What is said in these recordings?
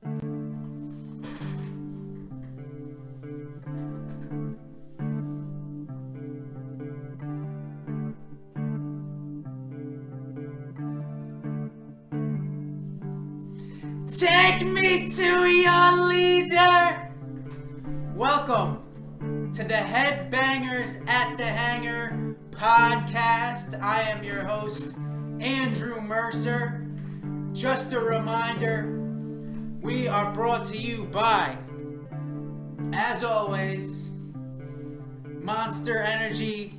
Take me to your leader. Welcome to the Headbangers at the Hangar podcast. I am your host, Andrew Mercer. Just a reminder, we are brought to you by, as always, Monster Energy,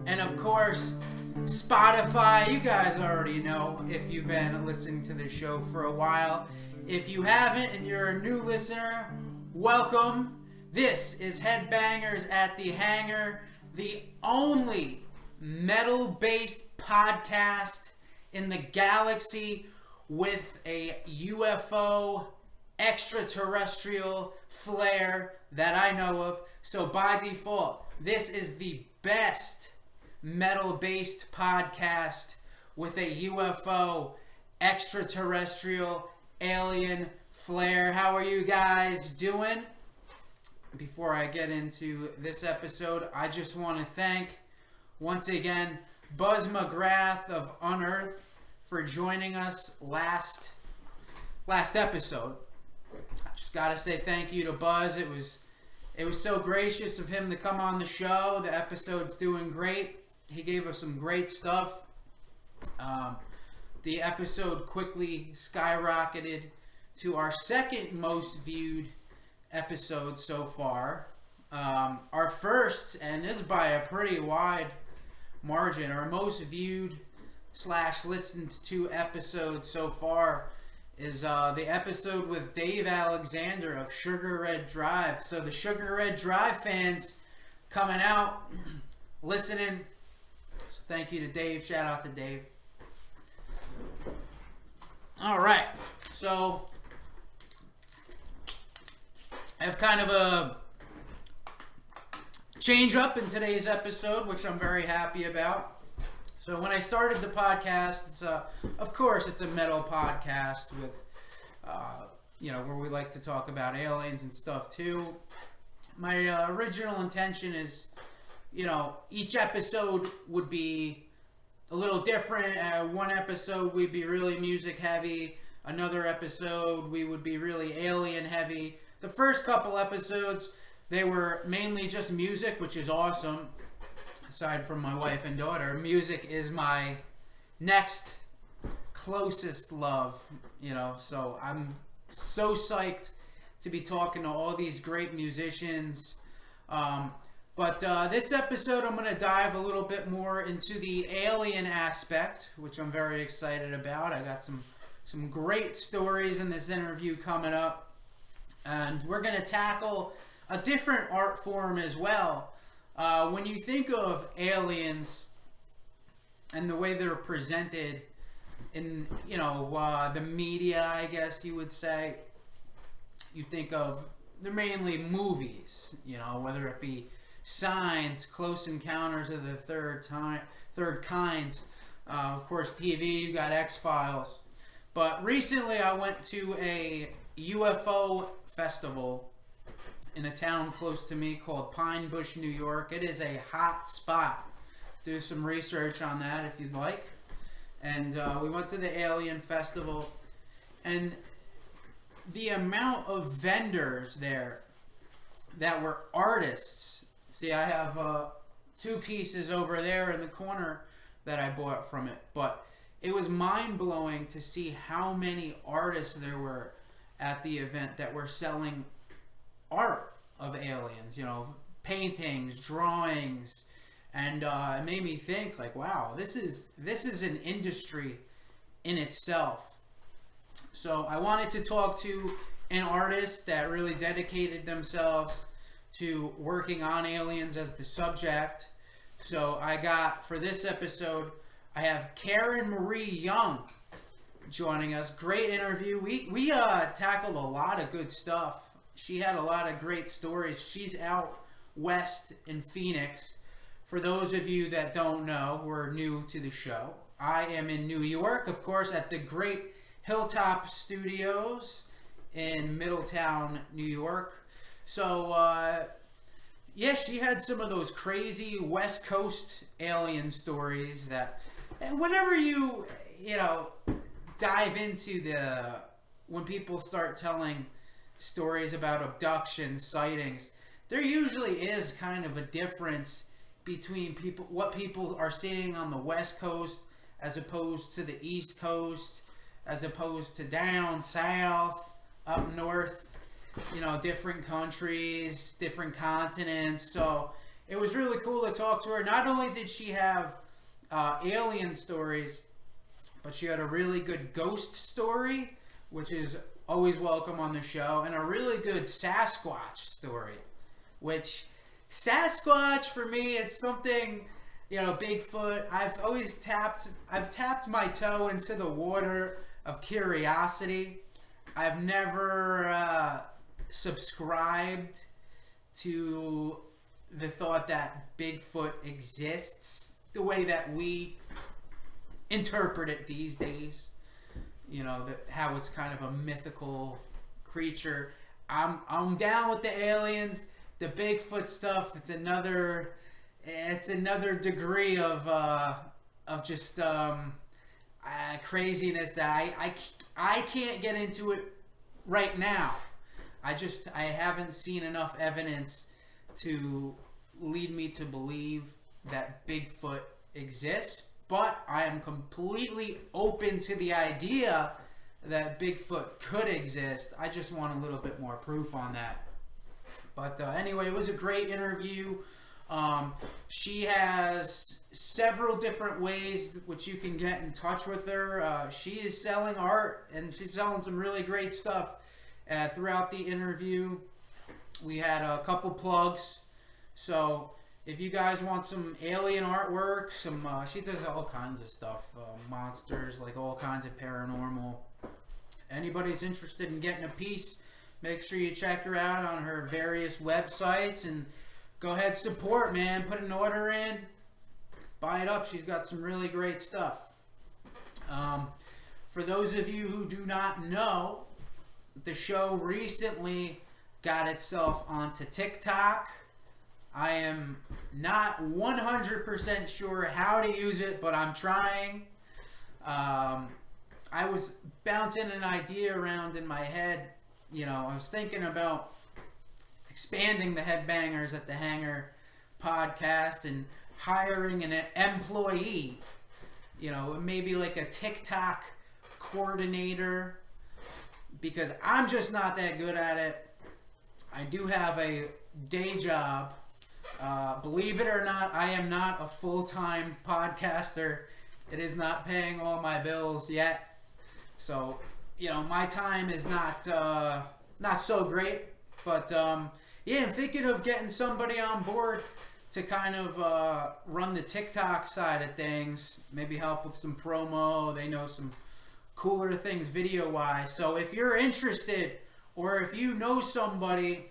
and of course, Spotify. You guys already know if you've been listening to the show for a while. If you haven't and you're a new listener, welcome. This is Headbangers at the Hangar, the only metal-based podcast in the galaxy with a UFO extraterrestrial flair that I know of. So by default, this is the best metal-based podcast with a UFO extraterrestrial alien flair. How are you guys doing? Before I get into this episode, I just want to thank once again Buzz McGrath of Unearth for joining us last episode. I just gotta say thank you to Buzz. It was so gracious of him to come on the show. The episode's doing great. He gave us some great stuff. The episode quickly skyrocketed to our second most viewed episode so far. Our first, and this is by a pretty wide margin, our most viewed / listened to episode so far is the episode with Dave Alexander of Sugar Red Drive. So the Sugar Red Drive fans coming out, listening. So thank you to Dave. Shout out to Dave. All right. So I have kind of a change up in today's episode, which I'm very happy about. So when I started the podcast, it's of course it's a metal podcast with, where we like to talk about aliens and stuff too. My original intention is, each episode would be a little different. One episode we'd be really music heavy. Another episode we would be really alien heavy. The first couple episodes, they were mainly just music, which is awesome. Aside from my wife and daughter, music is my next closest love, so I'm so psyched to be talking to all these great musicians. But this episode, I'm going to dive a little bit more into the alien aspect, which I'm very excited about. I got some great stories in this interview coming up. And we're going to tackle a different art form as well. When you think of aliens and the way they're presented in, the media, I guess you would say, you think of, they're mainly movies, whether it be Signs, Close Encounters of the Third Kind, of course TV, you got X-Files. But recently I went to a UFO festival in a town close to me called Pine Bush, New York. It is a hot spot. Do some research on that if you'd like. And we went to the Alien Festival, and the amount of vendors there that were artists. See, I have two pieces over there in the corner that I bought from it, but it was mind-blowing to see how many artists there were at the event that were selling art of aliens, paintings, drawings, and it made me think, like, wow, this is an industry in itself. So I wanted to talk to an artist that really dedicated themselves to working on aliens as the subject. So I got, for this episode, I have Karen Marie Young joining us. Great interview. We tackled a lot of good stuff. She had a lot of great stories. She's out west in Phoenix. For those of you that don't know, who are new to the show, I am in New York, of course, at the great Hilltop Studios in Middletown, New York. So, yeah, she had some of those crazy West Coast alien stories that, whenever you dive into when people start telling stories about abductions, sightings, there usually is kind of a difference between what people are seeing on the West Coast as opposed to the East Coast, as opposed to down south, up north, different countries, different continents. So it was really cool to talk to her. Not only did she have alien stories, but she had a really good ghost story, which is always welcome on the show, and a really good Sasquatch story, which Sasquatch, for me, it's something, Bigfoot. I've tapped my toe into the water of curiosity. I've never subscribed to the thought that Bigfoot exists the way that we interpret it these days. How it's kind of a mythical creature. I'm down with the aliens. The Bigfoot stuff, it's another degree of just craziness that I can't get into it right now. I haven't seen enough evidence to lead me to believe that Bigfoot exists, but I am completely open to the idea that Bigfoot could exist. I just want a little bit more proof on that. But anyway, it was a great interview. She has several different ways which you can get in touch with her. She is selling art, and she's selling some really great stuff throughout the interview. We had a couple plugs. So if you guys want some alien artwork, she does all kinds of stuff. Monsters, like all kinds of paranormal. Anybody's interested in getting a piece, make sure you check her out on her various websites and go ahead, support, man. Put an order in, buy it up. She's got some really great stuff. For those of you who do not know, the show recently got itself onto TikTok. I am not 100% sure how to use it, but I'm trying. I was bouncing an idea around in my head. I was thinking about expanding the Headbangers at the Hangar podcast and hiring an employee, maybe like a TikTok coordinator, because I'm just not that good at it. I do have a day job. Believe it or not, I am not a full-time podcaster. It is not paying all my bills yet. So, my time is not so great. But, yeah, I'm thinking of getting somebody on board to kind of run the TikTok side of things. Maybe help with some promo. They know some cooler things video-wise. So if you're interested, or if you know somebody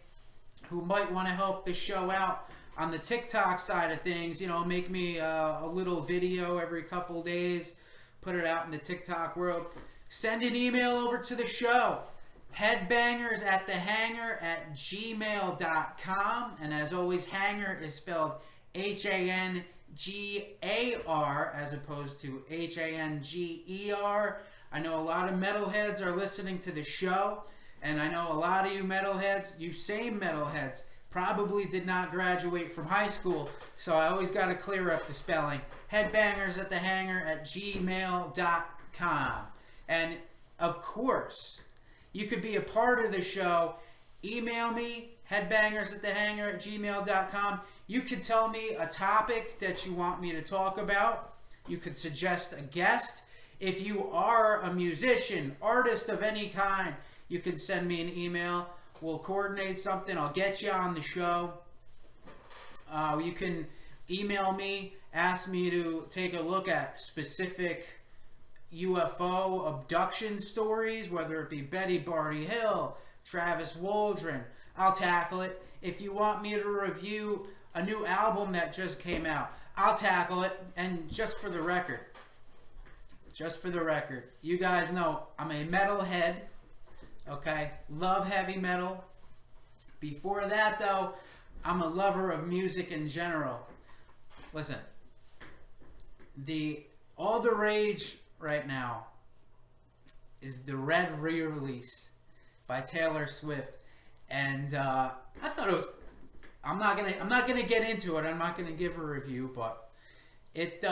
who might want to help the show out on the TikTok side of things, make me a little video every couple days, put it out in the TikTok world, send an email over to the show, HeadbangersAtTheHangar@gmail.com. And as always, Hanger is spelled Hangar as opposed to Hanger. I know a lot of metalheads are listening to the show, and I know a lot of you metalheads, you same metalheads, probably did not graduate from high school, so I always got to clear up the spelling. HeadbangersAtTheHangar@gmail.com. And of course, you could be a part of the show. Email me, headbangersatthehangar@gmail.com. You could tell me a topic that you want me to talk about. You could suggest a guest. If you are a musician, artist of any kind, you can send me an email. We'll coordinate something. I'll get you on the show. You can email me, ask me to take a look at specific UFO abduction stories, whether it be Betty Barty Hill, Travis Waldron. I'll tackle it. If you want me to review a new album that just came out, I'll tackle it. And just for the record, just for the record, you guys know I'm a metalhead. Okay, love heavy metal. Before that, though, I'm a lover of music in general. Listen, all the rage right now is the Red re-release by Taylor Swift, and I thought it was. I'm not gonna get into it. I'm not gonna give a review, but it,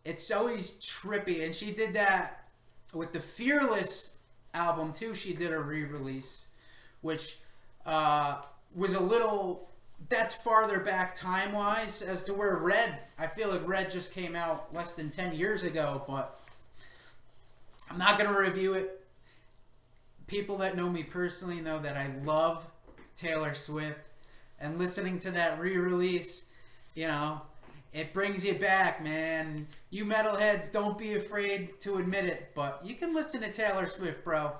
it's always trippy, and she did that with the Fearless album too. She did a re-release, which was a little. That's farther back time-wise as to where Red. I feel like Red just came out less than 10 years ago, but I'm not going to review it. People that know me personally know that I love Taylor Swift, and listening to that re-release, it brings you back, man. You metalheads, don't be afraid to admit it, but you can listen to Taylor Swift, bro.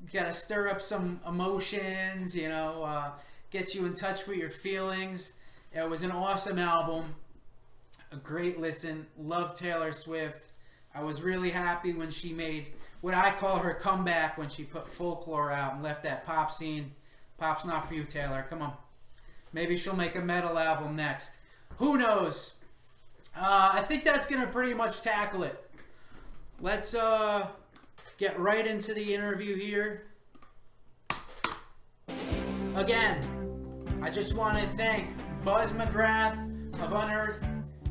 You got to stir up some emotions, get you in touch with your feelings. It was an awesome album, a great listen. Love Taylor Swift. I was really happy when she made what I call her comeback, when she put Folklore out and left that pop scene. Pop's not for you, Taylor. Come on. Maybe she'll make a metal album next. Who knows? I think that's going to pretty much tackle it. Let's get right into the interview here. Again, I just want to thank Buzz McGrath of Unearth.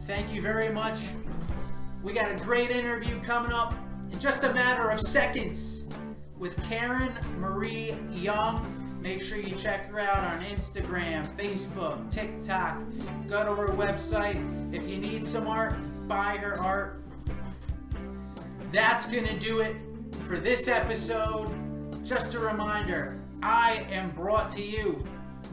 Thank you very much. We got a great interview coming up in just a matter of seconds with Karen Marie Young. Make sure you check her out on Instagram, Facebook, TikTok. Go to her website. If you need some art, buy her art. That's going to do it for this episode. Just a reminder, I am brought to you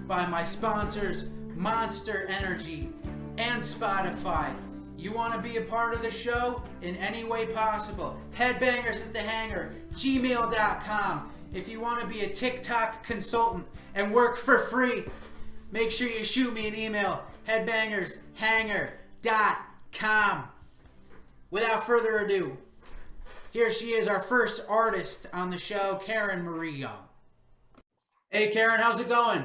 by my sponsors, Monster Energy and Spotify. You want to be a part of the show in any way possible? HeadbangersAtTheHangar, gmail.com. If you want to be a TikTok consultant and work for free, make sure you shoot me an email, HeadbangersHangar.com. Without further ado, here she is, our first artist on the show, Karen Marie Young. Hey Karen, how's it going?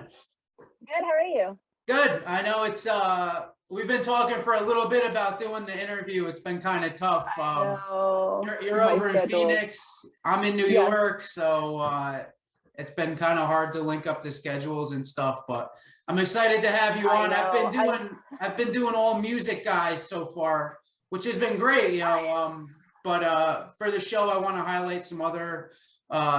Good, how are you? Good. I know it's we've been talking for a little bit about doing the interview. It's been kind of tough. You're over in Phoenix. I'm in New York, so it's been kind of hard to link up the schedules and stuff. But I'm excited to have you on. I've been doing all music guys so far, which has been great. But for the show, I want to highlight some other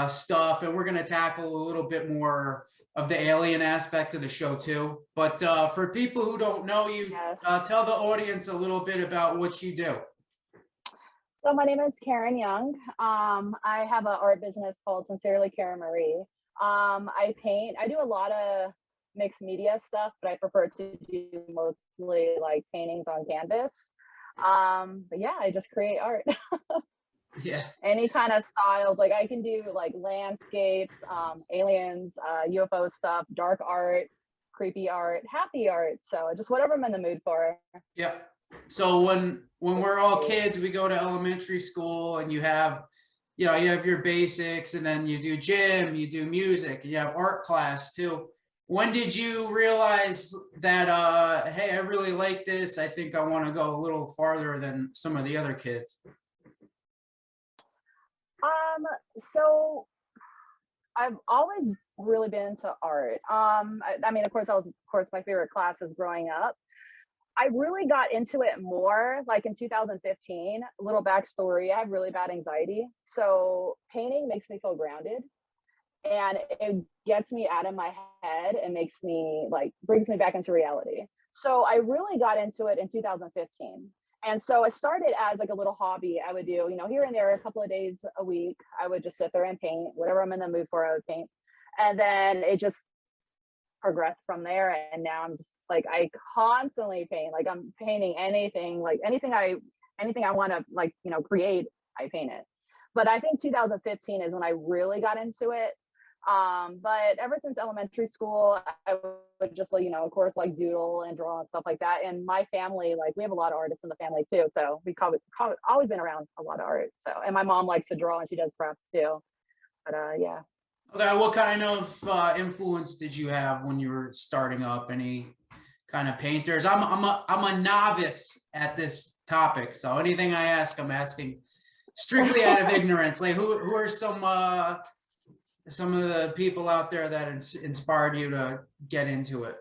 stuff, and we're going to tackle a little bit more of the alien aspect of the show too. But for people who don't know you, tell the audience a little bit about what you do. So my name is Karen Young. I have an art business called Sincerely Karen Marie. I paint. I do a lot of mixed media stuff, but I prefer to do mostly like paintings on canvas. But yeah, I just create art. Yeah. Any kind of styles. Like I can do like landscapes, aliens, UFO stuff, dark art, creepy art, happy art. So just whatever I'm in the mood for. Yeah. So when we're all kids, we go to elementary school and you have your basics, and then you do gym, you do music, and you have art class too. When did you realize that, hey, I really like this. I think I want to go a little farther than some of the other kids? So I've always really been into art. I mean, of course, that was, of course, my favorite classes growing up. I really got into it more like in 2015. A little backstory, I have really bad anxiety. So painting makes me feel grounded, and it gets me out of my head and makes me brings me back into reality. So I really got into it in 2015. And so it started as like a little hobby I would do, here and there, a couple of days a week. I would just sit there and paint whatever I'm in the mood for. I would paint. And then it just progressed from there. And now I'm just I constantly paint. I'm painting anything, anything I want to create, I paint it. But I think 2015 is when I really got into it. But ever since elementary school, I would just like, of course, like doodle and draw and stuff like that. And my family, like we have a lot of artists in the family too. So we always been around a lot of art. So, and my mom likes to draw and she does crafts too. But yeah. Okay, what kind of influence did you have when you were starting up? Any kind of painters? I'm a novice at this topic, so anything I ask, I'm asking strictly out of ignorance. Like who are some of the people out there that inspired you to get into it?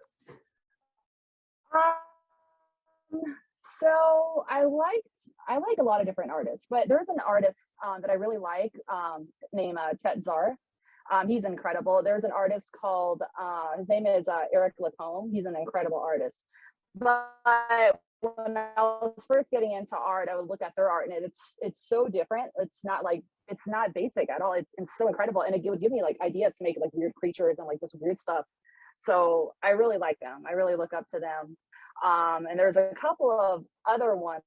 So I like a lot of different artists, but there's an artist that I really like named Chet Zar. He's incredible. There's an artist called his name is Eric Lacombe. He's an incredible artist. But when I was first getting into art, I would look at their art and it's so different. It's not basic at all. It's so incredible, and it would give me like ideas to make like weird creatures and like this weird stuff. So I really like them. I really look up to them. And there's a couple of other ones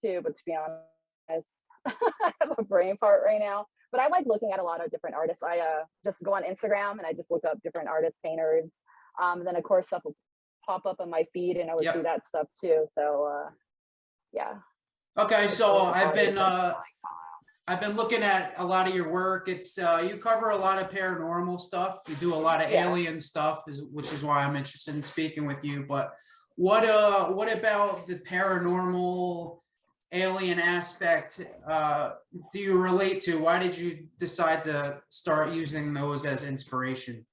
too, but to be honest, I have a brain fart right now. But I like looking at a lot of different artists. I just go on Instagram and I just look up different artists, painters. And then of course stuff will pop up on my feed, and I would see that stuff too. So yeah. Okay, so I've been looking at a lot of your work. It's you cover a lot of paranormal stuff. You do a lot of alien stuff, which is why I'm interested in speaking with you. But what about the paranormal alien aspect do you relate to? Why did you decide to start using those as inspiration?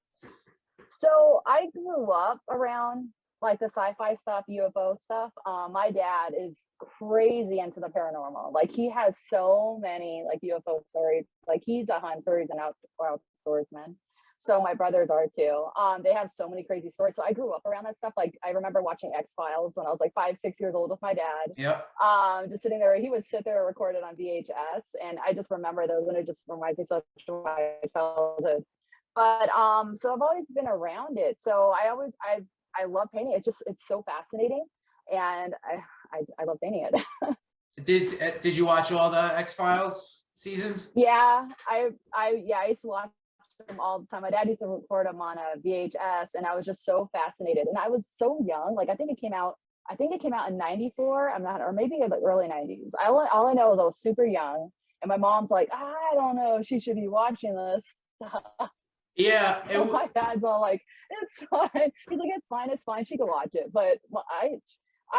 So I grew up around like the sci-fi stuff, UFO stuff. My dad is crazy into the paranormal. Like he has so many like UFO stories. Like he's a hunter, he's an outdoorsman. So my brothers are too. They have so many crazy stories. So I grew up around that stuff. Like I remember watching X-Files when I was like 5, 6 years old with my dad. Yeah. Just sitting there, he would sit there and record it on VHS. And I just remember those, and it just reminds me so much of my childhood. But so I've always been around it. So I love painting. It's so fascinating, and I love painting it. Did you watch all the X-Files seasons? Yeah, I used to watch them all the time. My dad used to record them on a VHS, and I was just so fascinated. And I was so young. Like I think it came out in '94. I'm not, or maybe the early '90s. All I know is I was super young, and my mom's like, I don't know if she should be watching this. Yeah. My dad's all like, it's fine. He's like, it's fine. She can watch it. But I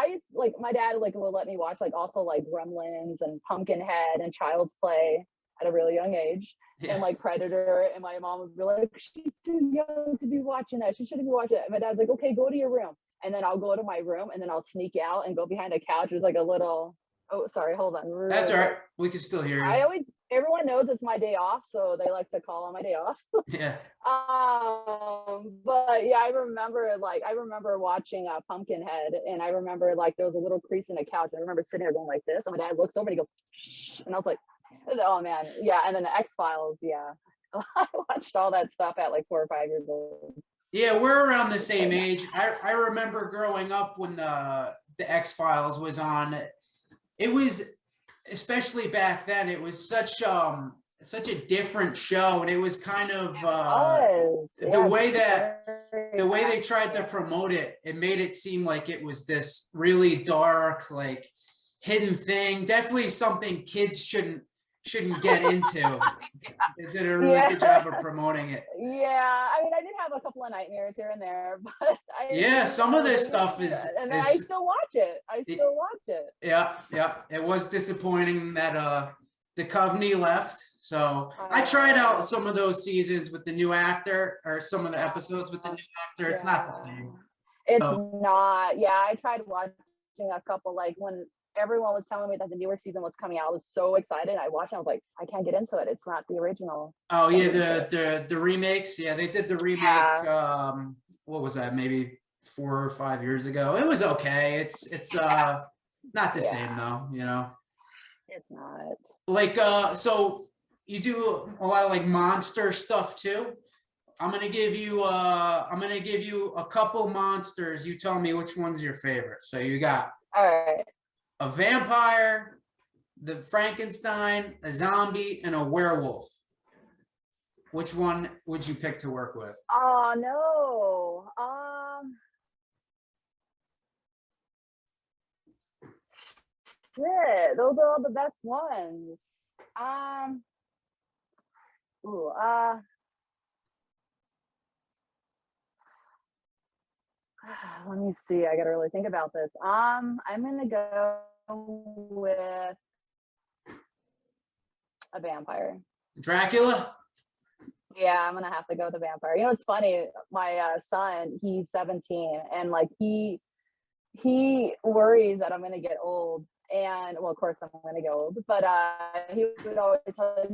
used like my dad like will let me watch like also like Gremlins and Pumpkinhead and Child's Play at a really young age. Yeah. And like Predator, and my mom would be like, she's too young to be watching that. She shouldn't be watching it. And my dad's like, okay, go to your room. And then I'll go to my room, and then I'll sneak out and go behind a couch. There's like a little, oh, sorry, hold on. That's all right. We can still hear you. Everyone knows it's my day off, so they like to call on my day off. Yeah. But yeah, I remember watching Pumpkinhead, and I remember like there was a little crease in the couch. And I remember sitting there going like this, and my dad looks over and he goes, shh, and I was like, oh man, yeah. And then the X-Files, yeah. I watched all that stuff at like 4 or 5 years old. Yeah, we're around the same age. I remember growing up when the X-Files was on. It was, especially back then, it was such a different show, and it was kind of the way they tried to promote it. It made it seem like it was this really dark, like hidden thing. Definitely something kids shouldn't get into. They did a really good job of promoting it. Yeah, I mean, I did have a couple of nightmares here and there, but some of this stuff is, and I still watch it. Yeah, it was disappointing that Duchovny left. So I tried out some of those seasons with the new actor, or some of the episodes with the new actor. It's not the same. It's not. Yeah, I tried watching a couple, like when everyone was telling me that the newer season was coming out. I was so excited. I watched it. I was like, I can't get into it. It's not the original. Oh yeah, the remakes. Yeah, they did the remake. Yeah. What was that? Maybe 4 or 5 years ago. It was okay. It's not the same though. You know. It's not. Like so you do a lot of like monster stuff too. I'm gonna give you a couple monsters. You tell me which one's your favorite. So you got. All right. A vampire, the Frankenstein, a zombie, and a werewolf. Which one would you pick to work with? Oh no. Shit, those are all the best ones. Um, ooh, let me see. I gotta really think about this. I'm gonna go with a vampire. Dracula? Yeah, I'm gonna have to go with a vampire. You know, it's funny. My son, he's 17, and like he worries that I'm gonna get old. And well, of course I'm gonna get old, but he would always tell his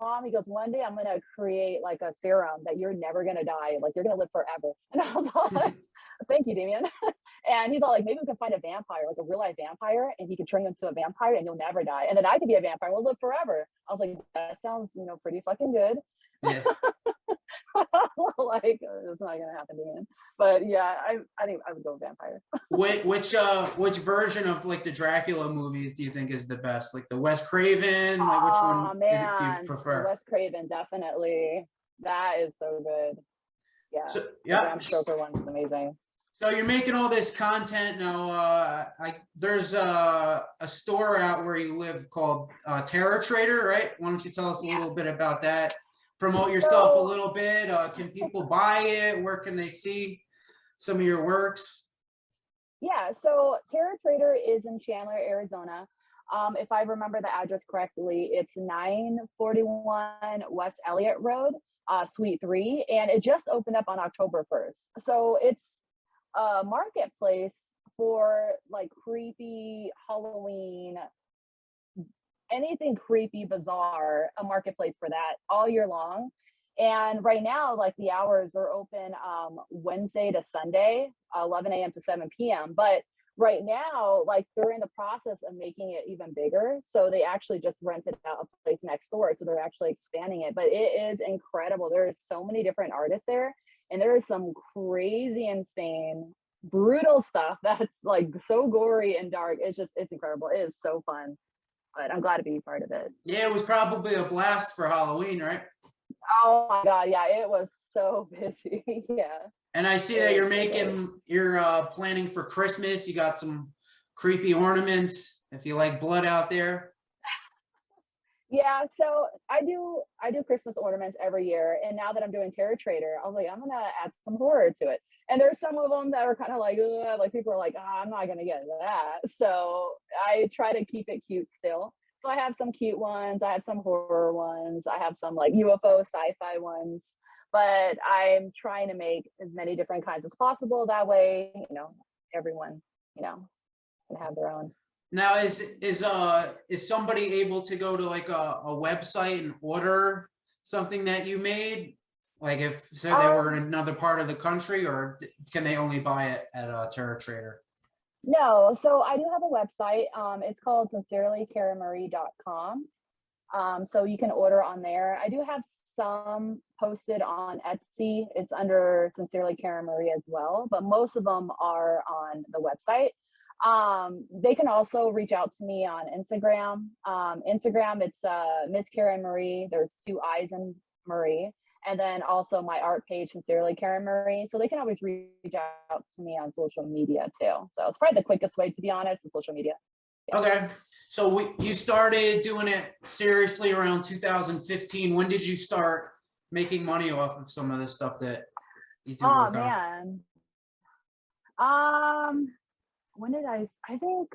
mom, he goes, one day I'm gonna create like a serum that you're never gonna die, like you're gonna live forever. And I was all like, thank you, Damien. And he's all like, maybe we can find a vampire, like a real life vampire, and he can turn you into a vampire and you'll never die. And then I could be a vampire, we'll live forever. I was like, that sounds, pretty fucking good. Yeah. Like it's not gonna happen to me. But yeah, I think I would go vampire. Which version of like the Dracula movies do you think is the best? Like the Wes Craven? Like which one do you prefer? Wes Craven, definitely. That is so good. Yeah. So, The yeah. Bram Stoker one's amazing. So you're making all this content now. There's a store out where you live called Terror Trader, right? Why don't you tell us a little bit about that? Promote yourself a little bit. Can people buy it? Where can they see some of your works? Yeah, so Terror Trader is in Chandler, Arizona. If I remember the address correctly, it's 941 West Elliott Road, Suite 3, and it just opened up on October 1st. So it's a marketplace for like creepy Halloween, anything creepy, bizarre, a marketplace for that all year long. And right now, like the hours are open Wednesday to Sunday, 11 a.m. to 7 p.m. But right now, like they're in the process of making it even bigger. So they actually just rented out a place next door. So they're actually expanding it. But it is incredible. There is so many different artists there. And there is some crazy, insane, brutal stuff that's like so gory and dark. It's incredible. It is so fun. But I'm glad to be part of it. Yeah, it was probably a blast for Halloween, right? Oh my God, yeah, it was so busy. Yeah. And I see that you're planning for Christmas. You got some creepy ornaments. If you like blood out there. Yeah, so I do Christmas ornaments every year, and now that I'm doing Terror Trader, I was like, I'm gonna add some horror to it. And there's some of them that are kind of like, ugh, like people are like, I'm not gonna get that. So I try to keep it cute still. So I have some cute ones, I have some horror ones, I have some like UFO sci-fi ones, but I'm trying to make as many different kinds as possible. That way, everyone, can have their own. Now, is somebody able to go to like a website and order something that you made? Like if say they were in another part of the country, or can they only buy it at a Terror Trader? No, so I do have a website. It's called sincerelycaramarie.com. So you can order on there. I do have some posted on Etsy. It's under Sincerely Karen Marie as well, but most of them are on the website. They can also reach out to me on Instagram. Instagram, it's Miss Karen Marie. There's 2 I's in Marie. And then also my art page, Sincerely Karen Marie. So they can always reach out to me on social media too. So it's probably the quickest way, to be honest, is social media. Yeah. Okay. So you started doing it seriously around 2015. When did you start making money off of some of the stuff that you do? Oh, man. When did I think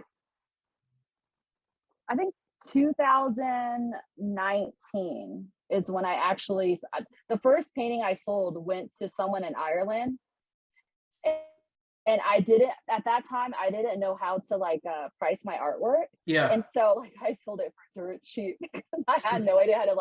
2019 is when I actually, the first painting I sold went to someone in Ireland. And I didn't, at that time, I didn't know how to like price my artwork. Yeah. And so like I sold it for dirt cheap because I had no idea how to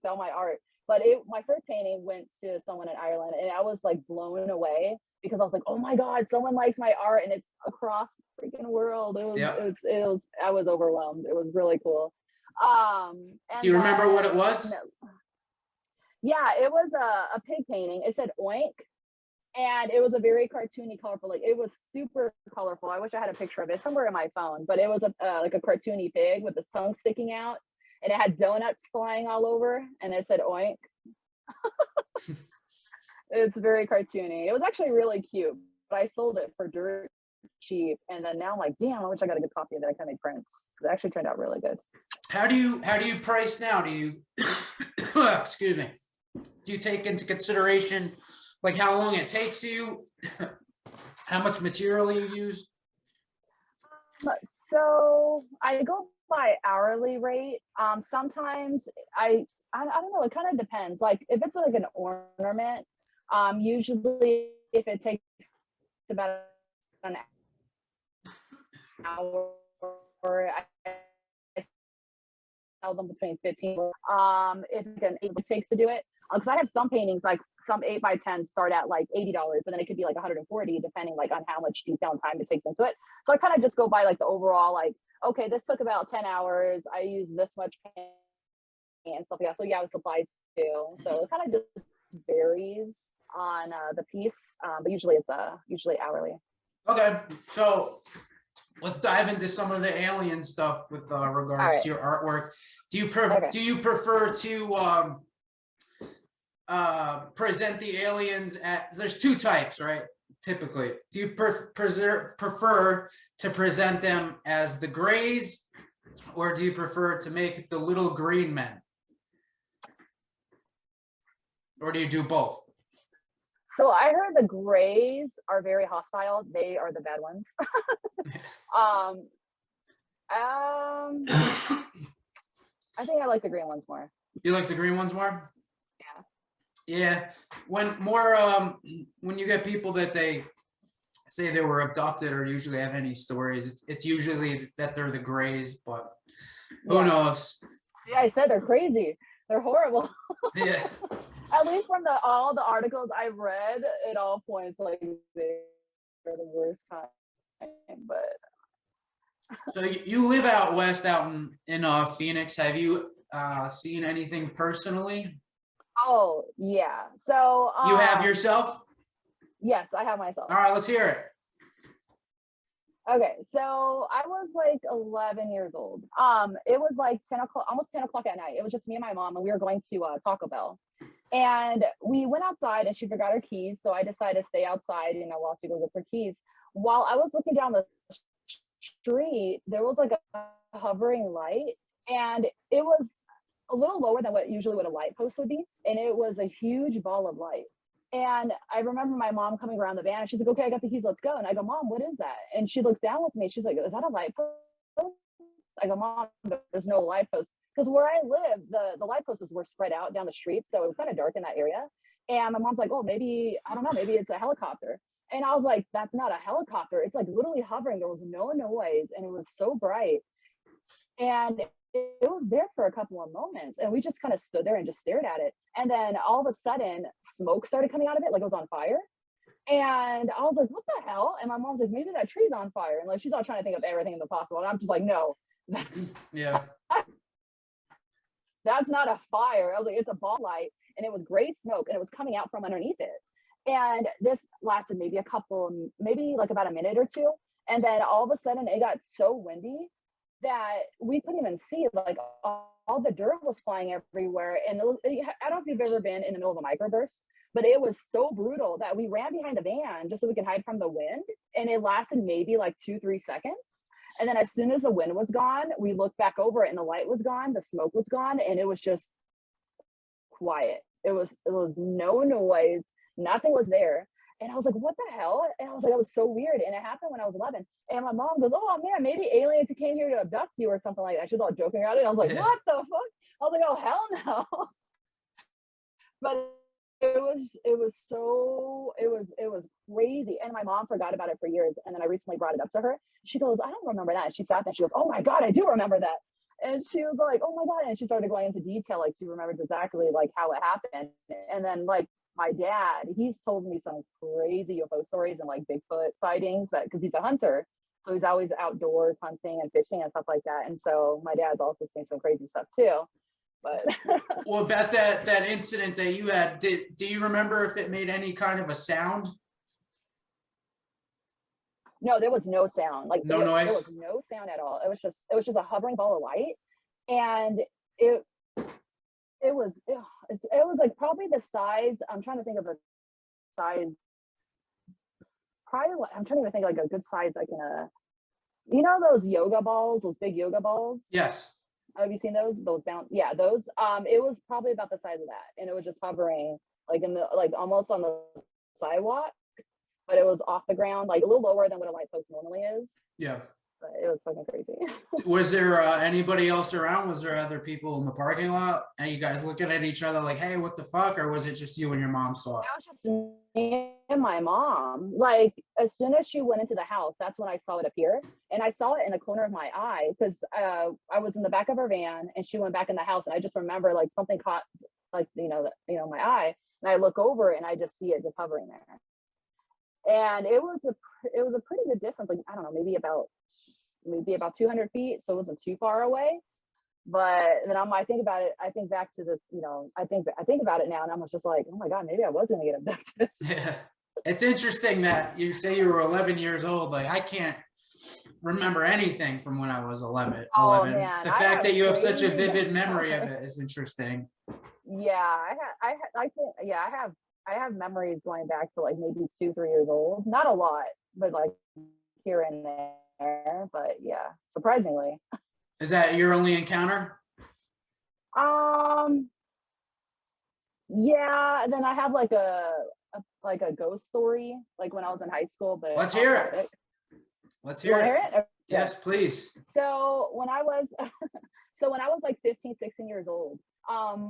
sell my art. But my first painting went to someone in Ireland, and I was like blown away because I was like, oh my God, someone likes my art, and it's across the freaking world. It was I was overwhelmed. It was really cool. And do you remember what it was? Yeah, it was a pig painting. It said oink. And it was a very cartoony, colorful, like it was super colorful. I wish I had a picture of it somewhere in my phone, but it was like a cartoony pig with his tongue sticking out. and it had donuts flying all over, and it said oink. It's very cartoony. It was actually really cute, but I sold it for dirt cheap, and then now I'm like, damn, I wish I got a good copy of it. I can make prints. It actually turned out really good. How do you price now? Do you excuse me? Do you take into consideration like how long it takes you, how much material you use? So I go by hourly rate. Sometimes I don't know. It kind of depends. Like if it's like an ornament, usually if it takes about an hour, I sell them between 15. If it takes to do it, because I have some paintings, like some 8x10 start at like $80, but then it could be like 140 depending like on how much detail and time it takes into it. So I kind of just go by like the overall, like, okay, this took about 10 hours. I used this much paint and stuff like that. So yeah, with supplies too. So it kind of just varies on the piece, but usually it's usually hourly. Okay, so let's dive into some of the alien stuff with regards to your artwork. Do you prefer to present the aliens there's two types, right? Typically, do you prefer to present them as the Greys, or do you prefer to make the little green men, or do you do both? So I heard the Greys are very hostile. They are the bad ones. I think I like the green ones more. You like the green ones more? Yeah. Yeah. When you get people that they say they were abducted or usually have any stories, it's usually that they're the Greys, but who knows? See, I said they're crazy. They're horrible. Yeah. At least from all the articles I've read, it all points like they're the worst kind. But so you live out west, out in Phoenix. Have you seen anything personally? Oh yeah. So you have yourself? Yes, I have myself. All right, let's hear it. Okay, so I was like 11 years old. It was like 10 o'clock, almost 10 o'clock at night. It was just me and my mom, and we were going to Taco Bell. And we went outside, and she forgot her keys. So I decided to stay outside, while she goes get her keys. While I was looking down the street, there was like a hovering light, and it was a little lower than what a light post would be. And it was a huge ball of light. And I remember my mom coming around the van, and she's like, okay, I got the keys, let's go. And I go, Mom, what is that? And she looks down with me. She's like, is that a light post? I go, Mom, there's no light post. Because where I live, the light posts were spread out down the street. So it was kind of dark in that area. And my mom's like, oh, maybe, I don't know, maybe it's a helicopter. And I was like, that's not a helicopter. It's like literally hovering. There was no noise, and it was so bright. And it was there for a couple of moments, and we just kind of stood there and just stared at it. And then all of a sudden, smoke started coming out of it, like it was on fire. And I was like, what the hell? And my mom's like, maybe that tree's on fire. And like, she's all trying to think of everything possible. And I'm just like, no. Yeah. That's not a fire. I was like, it's a ball light, and it was gray smoke, and it was coming out from underneath it. And this lasted maybe like about a minute or two. And then all of a sudden, it got so windy that we couldn't even see. Like all the dirt was flying everywhere. And I don't know if you've ever been in the middle of a microburst, but it was so brutal that we ran behind the van just so we could hide from the wind. And it lasted maybe like 2-3 seconds. And then as soon as the wind was gone, we looked back over it, and the light was gone, the smoke was gone, and it was just quiet. It was no noise, nothing was there. And I was like, what the hell? And I was like, it was so weird. And it happened when I was 11. And my mom goes, oh man, maybe aliens came here to abduct you or something like that. She was all joking about it. And I was like, what the fuck? I was like, oh hell no. But it was crazy. And my mom forgot about it for years. And then I recently brought it up to her. She goes, I don't remember that. And she sat there, she goes, oh my God, I do remember that. And she was like, oh my God. And she started going into detail, like she remembers exactly like how it happened. And then like my dad, he's told me some crazy UFO stories and like Bigfoot sightings, that because he's a hunter. So he's always outdoors hunting and fishing and stuff like that. And so my dad's also seen some crazy stuff too. But well, about that incident that you had, do you remember if it made any kind of a sound? No, there was no sound. Like no noise. There was no sound at all. It was just a hovering ball of light. And it it was like probably the size. I'm trying to think of a size. Probably I'm trying to think like a good size like in a, you know, those yoga balls, those big yoga balls. Yes. Have you seen those? Those bounce, yeah, those. It was probably about the size of that, and it was just hovering like in the like almost on the sidewalk, but it was off the ground, like a little lower than what a light post normally is. Yeah. But it was fucking crazy. Was there anybody else around? Was there other people in the parking lot? And you guys looking at each other like, hey, what the fuck? Or was it just you and your mom saw it? It was just me and my mom. Like as soon as she went into the house, that's when I saw it appear, and I saw it in the corner of my eye because I was in the back of her van, and she went back in the house, and I just remember like something caught like my eye, and I look over and I just see it just hovering there, and it was a pretty good distance, like I don't know, maybe about 200 feet, so it wasn't too far away. But then I think about it. I think back to this, I think about it now, and I'm just like, oh my god, maybe I was gonna get abducted. Yeah. It's interesting that you say you were 11 years old. Like I can't remember anything from when I was 11. Oh man, The fact that you have such a crazy vivid memory of it is interesting. Yeah, I have memories going back to like maybe 2, 3 years old. Not a lot, but like here and there. But yeah, surprisingly. Is that your only encounter? Um, yeah, and then I have like a ghost story, like when I was in high school, but Let's hear it. Let's hear hear it. it? Okay. Yes, please. So when I was like 15, 16 years old,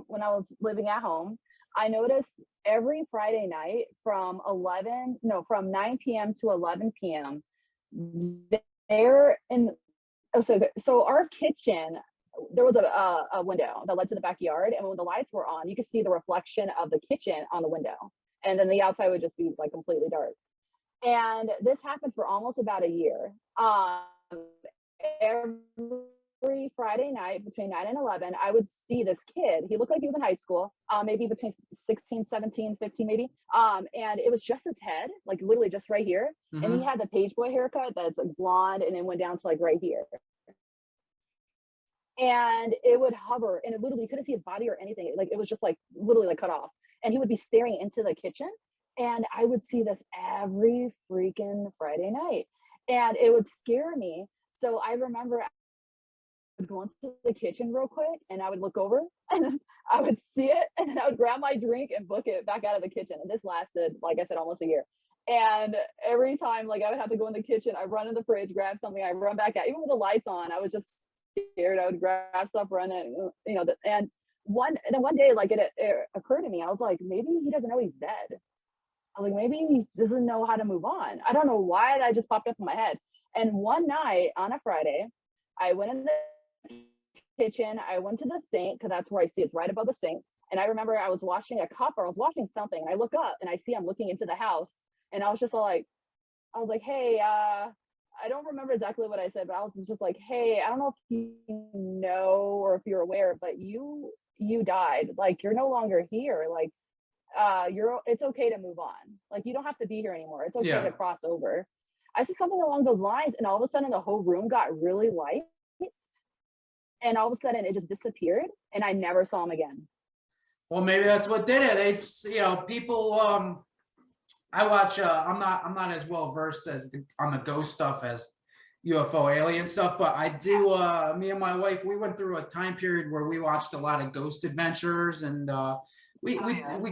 when I was living at home, I noticed every Friday night from 9 p.m. to 11 p.m. there in so our kitchen, there was a window that led to the backyard, and when the lights were on, you could see the reflection of the kitchen on the window, and then the outside would just be like completely dark. And this happened for almost about a year. Every Friday night between 9 and 11, I would see this kid. He looked like he was in high school, maybe between 16, 17, 15 maybe. And it was just his head, like literally just right here. Mm-hmm. And he had the page boy haircut that's like blonde and it went down to like right here. And it would hover, and it literally, you couldn't see his body or anything. Like it was just like literally like cut off. And he would be staring into the kitchen. And I would see this every freaking Friday night. And it would scare me. So I remember I would go into the kitchen real quick, and I would look over, and I would see it, and then I would grab my drink and book it back out of the kitchen. And this lasted, like I said, almost a year. And every time, like I would have to go in the kitchen, I run in the fridge, grab something, I run back out. Even with the lights on, I was just scared. I would grab stuff, run it, and one day, like it occurred to me, I was like, maybe he doesn't know he's dead. I was like, maybe he doesn't know how to move on. I don't know why that just popped up in my head. And one night on a Friday, I went in the kitchen, I went to the sink, because that's where I see it's right above the sink. And I remember I was washing a cup, or I was washing something, and I look up and I see I'm looking into the house. And I was just like, hey, I don't remember exactly what I said, but I was just like, hey, I don't know if you know or if you're aware, but you died. Like, you're no longer here. Like, it's okay to move on. Like, you don't have to be here anymore. It's okay to cross over. I said something along those lines, and all of a sudden the whole room got really light, and all of a sudden it just disappeared, and I never saw him again. Well, maybe that's what did it. It's, people, I watch, I'm not as well versed on the ghost stuff as UFO alien stuff, but I do, me and my wife, we went through a time period where we watched a lot of ghost adventures, and we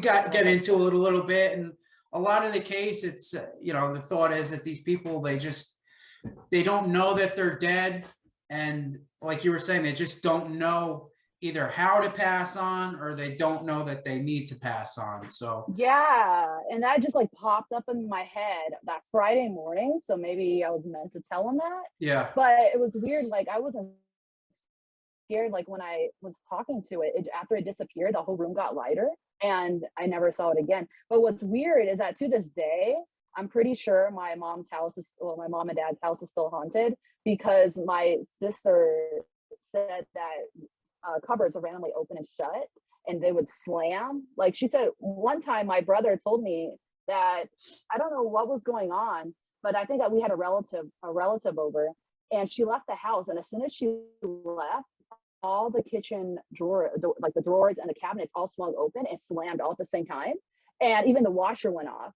get into it a little bit. And a lot of the case, it's, the thought is that these people, they don't know that they're dead. And like you were saying, they just don't know either how to pass on, or they don't know that they need to pass on. So yeah, and that just like popped up in my head that Friday morning. So maybe I was meant to tell him that. Yeah. But it was weird. Like, I wasn't scared. Like, when I was talking to it, after it disappeared, the whole room got lighter, and I never saw it again. But what's weird is that to this day, I'm pretty sure my mom and dad's house is still haunted, because my sister said that cupboards would randomly open and shut, and they would slam. Like, she said one time, my brother told me that, I don't know what was going on, but I think that we had a relative over, and she left the house, and as soon as she left, all the kitchen like the drawers and the cabinets all swung open and slammed all at the same time. And even the washer went off.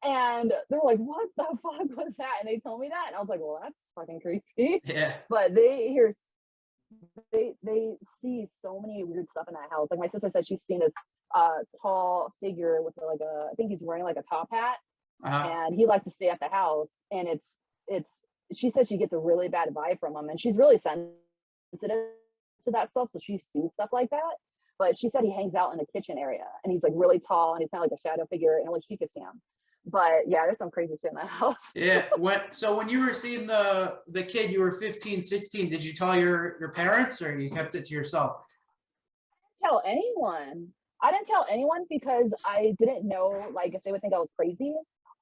And they were like, "What the fuck was that?" And they told me that, and I was like, "Well, that's fucking creepy." Yeah. But they see so many weird stuff in that house. Like my sister said, she's seen this tall figure with like I think he's wearing like a top hat, and he likes to stay at the house. And it's she said she gets a really bad vibe from him, and she's really sensitive to that stuff, so she's seen stuff like that. But she said he hangs out in the kitchen area, and he's like really tall, and he's kind of like a shadow figure, and only she could see him. But yeah, there's some crazy shit in that house. Yeah. When you were seeing the kid, you were 15, 16, did you tell your parents, or you kept it to yourself? Tell anyone. I didn't tell anyone because I didn't know like if they would think I was crazy,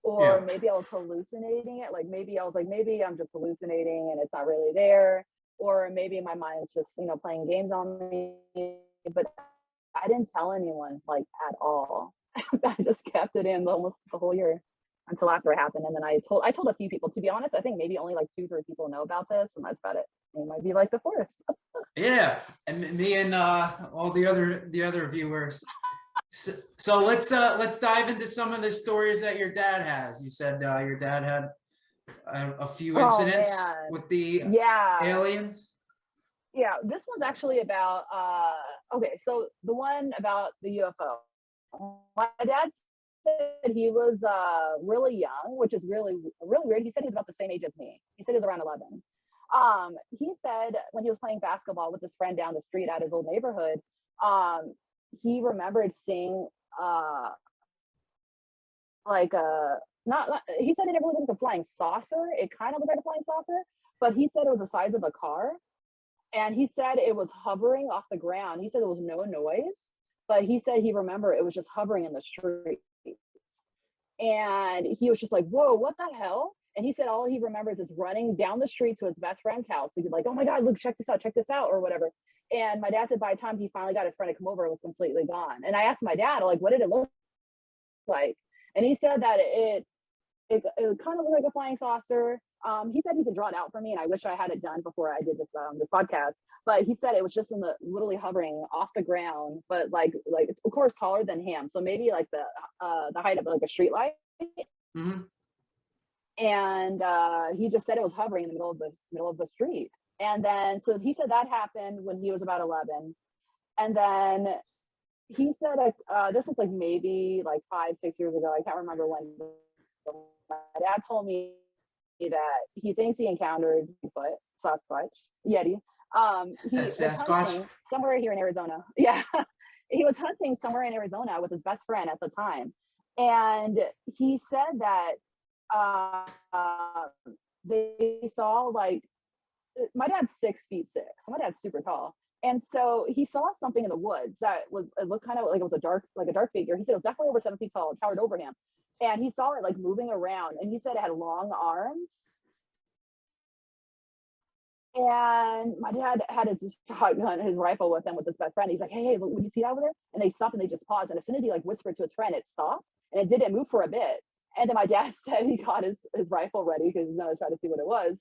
or Yeah. maybe I was hallucinating it. Like maybe I was like, maybe I'm just hallucinating and it's not really there, or maybe my mind's just playing games on me. But I didn't tell anyone like at all. I just kept it in almost the whole year until after it happened. And then I told a few people. To be honest, I think maybe only like 2-3 people know about this, and that's about it. It might be like the fourth. Yeah, and me and all the other viewers. So let's dive into some of the stories that your dad has. You said your dad had a few incidents with the aliens. Yeah, this one's actually about okay, so the one about the UFO. My dad said he was really young, which is really weird. He said he was about the same age as me. He said he was around 11. He said when he was playing basketball with his friend down the street at his old neighborhood, he remembered seeing like a not he said it never looked like a flying saucer. It kind of looked like a flying saucer, but he said it was the size of a car. And he said it was hovering off the ground. He said there was no noise, but he said he remembered it was just hovering in the street. And he was just like, "Whoa, what the hell?" And he said all he remembers is running down the street to his best friend's house. He'd be like, "Oh my God, look, check this out," or whatever. And my dad said by the time he finally got his friend to come over, it was completely gone. And I asked my dad, like, what did it look like? And he said that it kind of looked like a flying saucer. He said he could draw it out for me, and I wish I had it done before I did this podcast. But he said it was just literally hovering off the ground, but like of course taller than him, so maybe like the height of like a street light. Mm-hmm. And he just said it was hovering in the middle of the street. And then so he said that happened when he was about 11, and then he said this was like maybe like 5-6 years ago. I can't remember when. My dad told me that he thinks he encountered Bigfoot, Sasquatch, Yeti. He was hunting somewhere here in Arizona. Yeah, he was hunting somewhere in Arizona with his best friend at the time, and he said that they saw like my dad's 6'6". So my dad's super tall. And so he saw something in the woods that it looked kind of like it was a dark figure. He said it was definitely over 7 feet tall, it towered over him. And he saw it like moving around, and he said it had long arms. And my dad had his shotgun, his rifle with him with his best friend. He's like, "Hey, look, you see that over there?" And they stopped and they just paused. And as soon as he like whispered to his friend, it stopped and it didn't move for a bit. And then my dad said he got his rifle ready because he's gonna try to see what it was.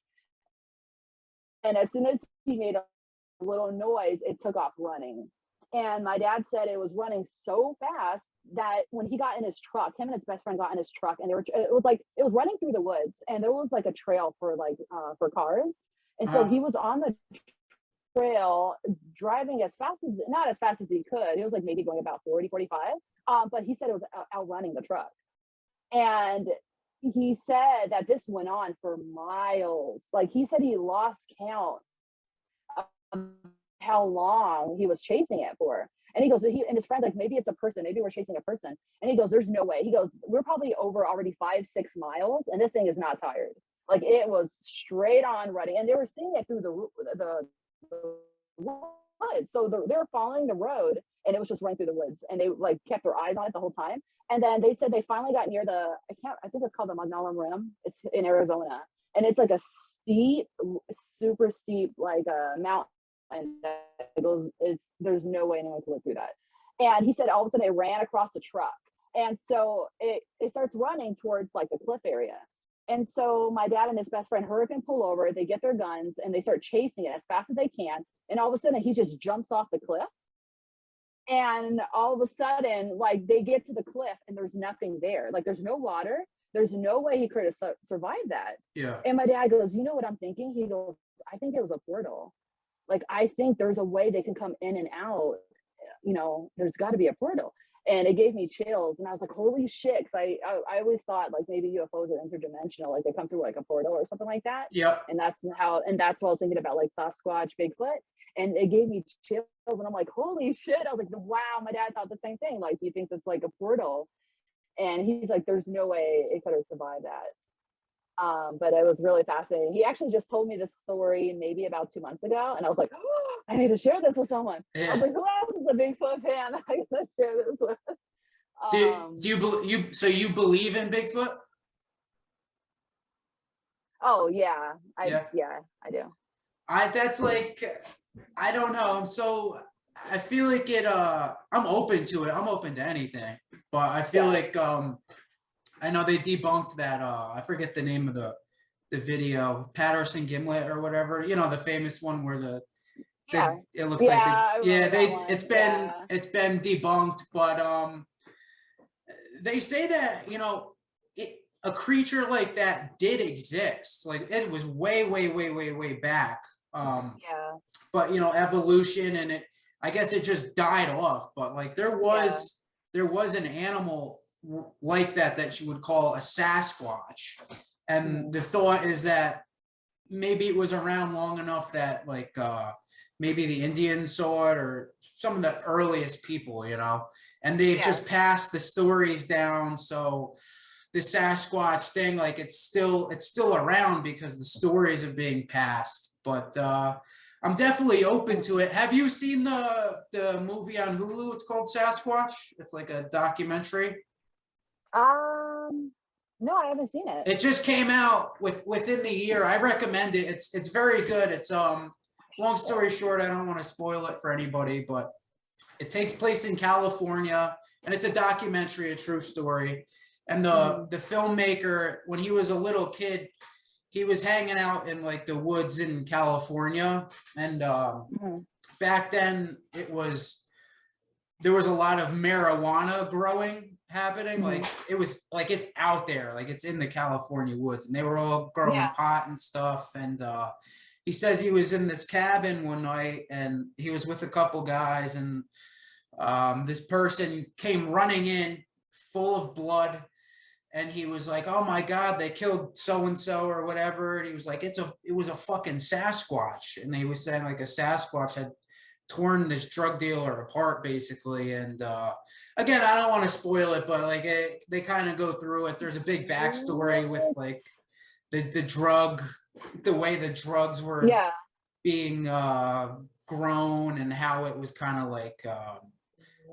And as soon as he made a little noise, it took off running. And my dad said it was running so fast that when he got in his truck, him and his best friend got in his truck, and it was running through the woods, and there was like a trail for for cars. And so he was on the trail driving not as fast as he could. He was like maybe going about 40, 45. But he said it was outrunning the truck. And he said that this went on for miles. Like he said he lost count of how long he was chasing it for. And he goes, and his friend's like, "Maybe it's a person. Maybe we're chasing a person." And he goes, "There's no way." He goes, "We're probably over already 5-6 miles, and this thing is not tired." Like it was straight on running, and they were seeing it through the woods. So they were following the road, and it was just running through the woods, and they like kept their eyes on it the whole time. And then they said they finally got near I think it's called the Magnolia Rim. It's in Arizona, and it's like a steep, super steep like a mountain. And there's no way anyone could live through that. And he said all of a sudden it ran across the truck, and so it starts running towards like the cliff area. And so my dad and his best friend hurricane pull over, they get their guns and they start chasing it as fast as they can. And all of a sudden he just jumps off the cliff. And all of a sudden, like they get to the cliff and there's nothing there. Like there's no water. There's no way he could have survived that. Yeah. And my dad goes, you know what I'm thinking? He goes, I think it was a portal. Like, I think there's a way they can come in and out. You know, there's got to be a portal. And it gave me chills. And I was like, holy shit. Cause I always thought like maybe UFOs are interdimensional, like they come through like a portal or something like that. Yeah. And that's what I was thinking about, like Sasquatch, Bigfoot. And it gave me chills. And I'm like, holy shit. I was like, wow, my dad thought the same thing. Like, he thinks it's like a portal. And he's like, there's no way it could have survived that. But it was really fascinating. He actually just told me this story maybe about 2 months ago. And I was like, oh, I need to share this with someone. Yeah. I was like, who else is a Bigfoot fan that I gotta share this with? So you believe in Bigfoot? Oh yeah. I do. That's like, I don't know. So I feel like I'm open to it. I'm open to anything, but I feel like, I know they debunked that, I forget the name of the video, Patterson Gimlet or whatever, you know, the famous one where it looks it's been debunked, but they say that, you know, a creature like that did exist. Like it was way back. But you know, evolution and I guess it just died off. But like there was an animal like that you would call a Sasquatch. And the thought is that maybe it was around long enough that like maybe the Indians saw it or some of the earliest people, you know, and they've just passed the stories down. So the Sasquatch thing, like it's still around because the stories are being passed. But I'm definitely open to it. Have you seen the movie on Hulu? It's called Sasquatch. It's like a documentary. No, I haven't seen it. It just came out within the year. I recommend it. It's very good. It's long story short, I don't want to spoil it for anybody, but it takes place in California and it's a documentary, a true story. And the filmmaker, when he was a little kid, he was hanging out in like the woods in California. And back then there was a lot of marijuana growing happening. Like it was like, it's out there, like it's in the California woods, and they were all growing pot and stuff. And he says he was in this cabin one night and he was with a couple guys, and this person came running in full of blood. And he was like, oh my God, they killed so-and-so or whatever. And he was like, it was a fucking Sasquatch. And he was saying like a Sasquatch had torn this drug dealer apart basically. And again, I don't want to spoil it, but like they kind of go through it. There's a big backstory with like the way the drugs were being grown and how it was kind of like a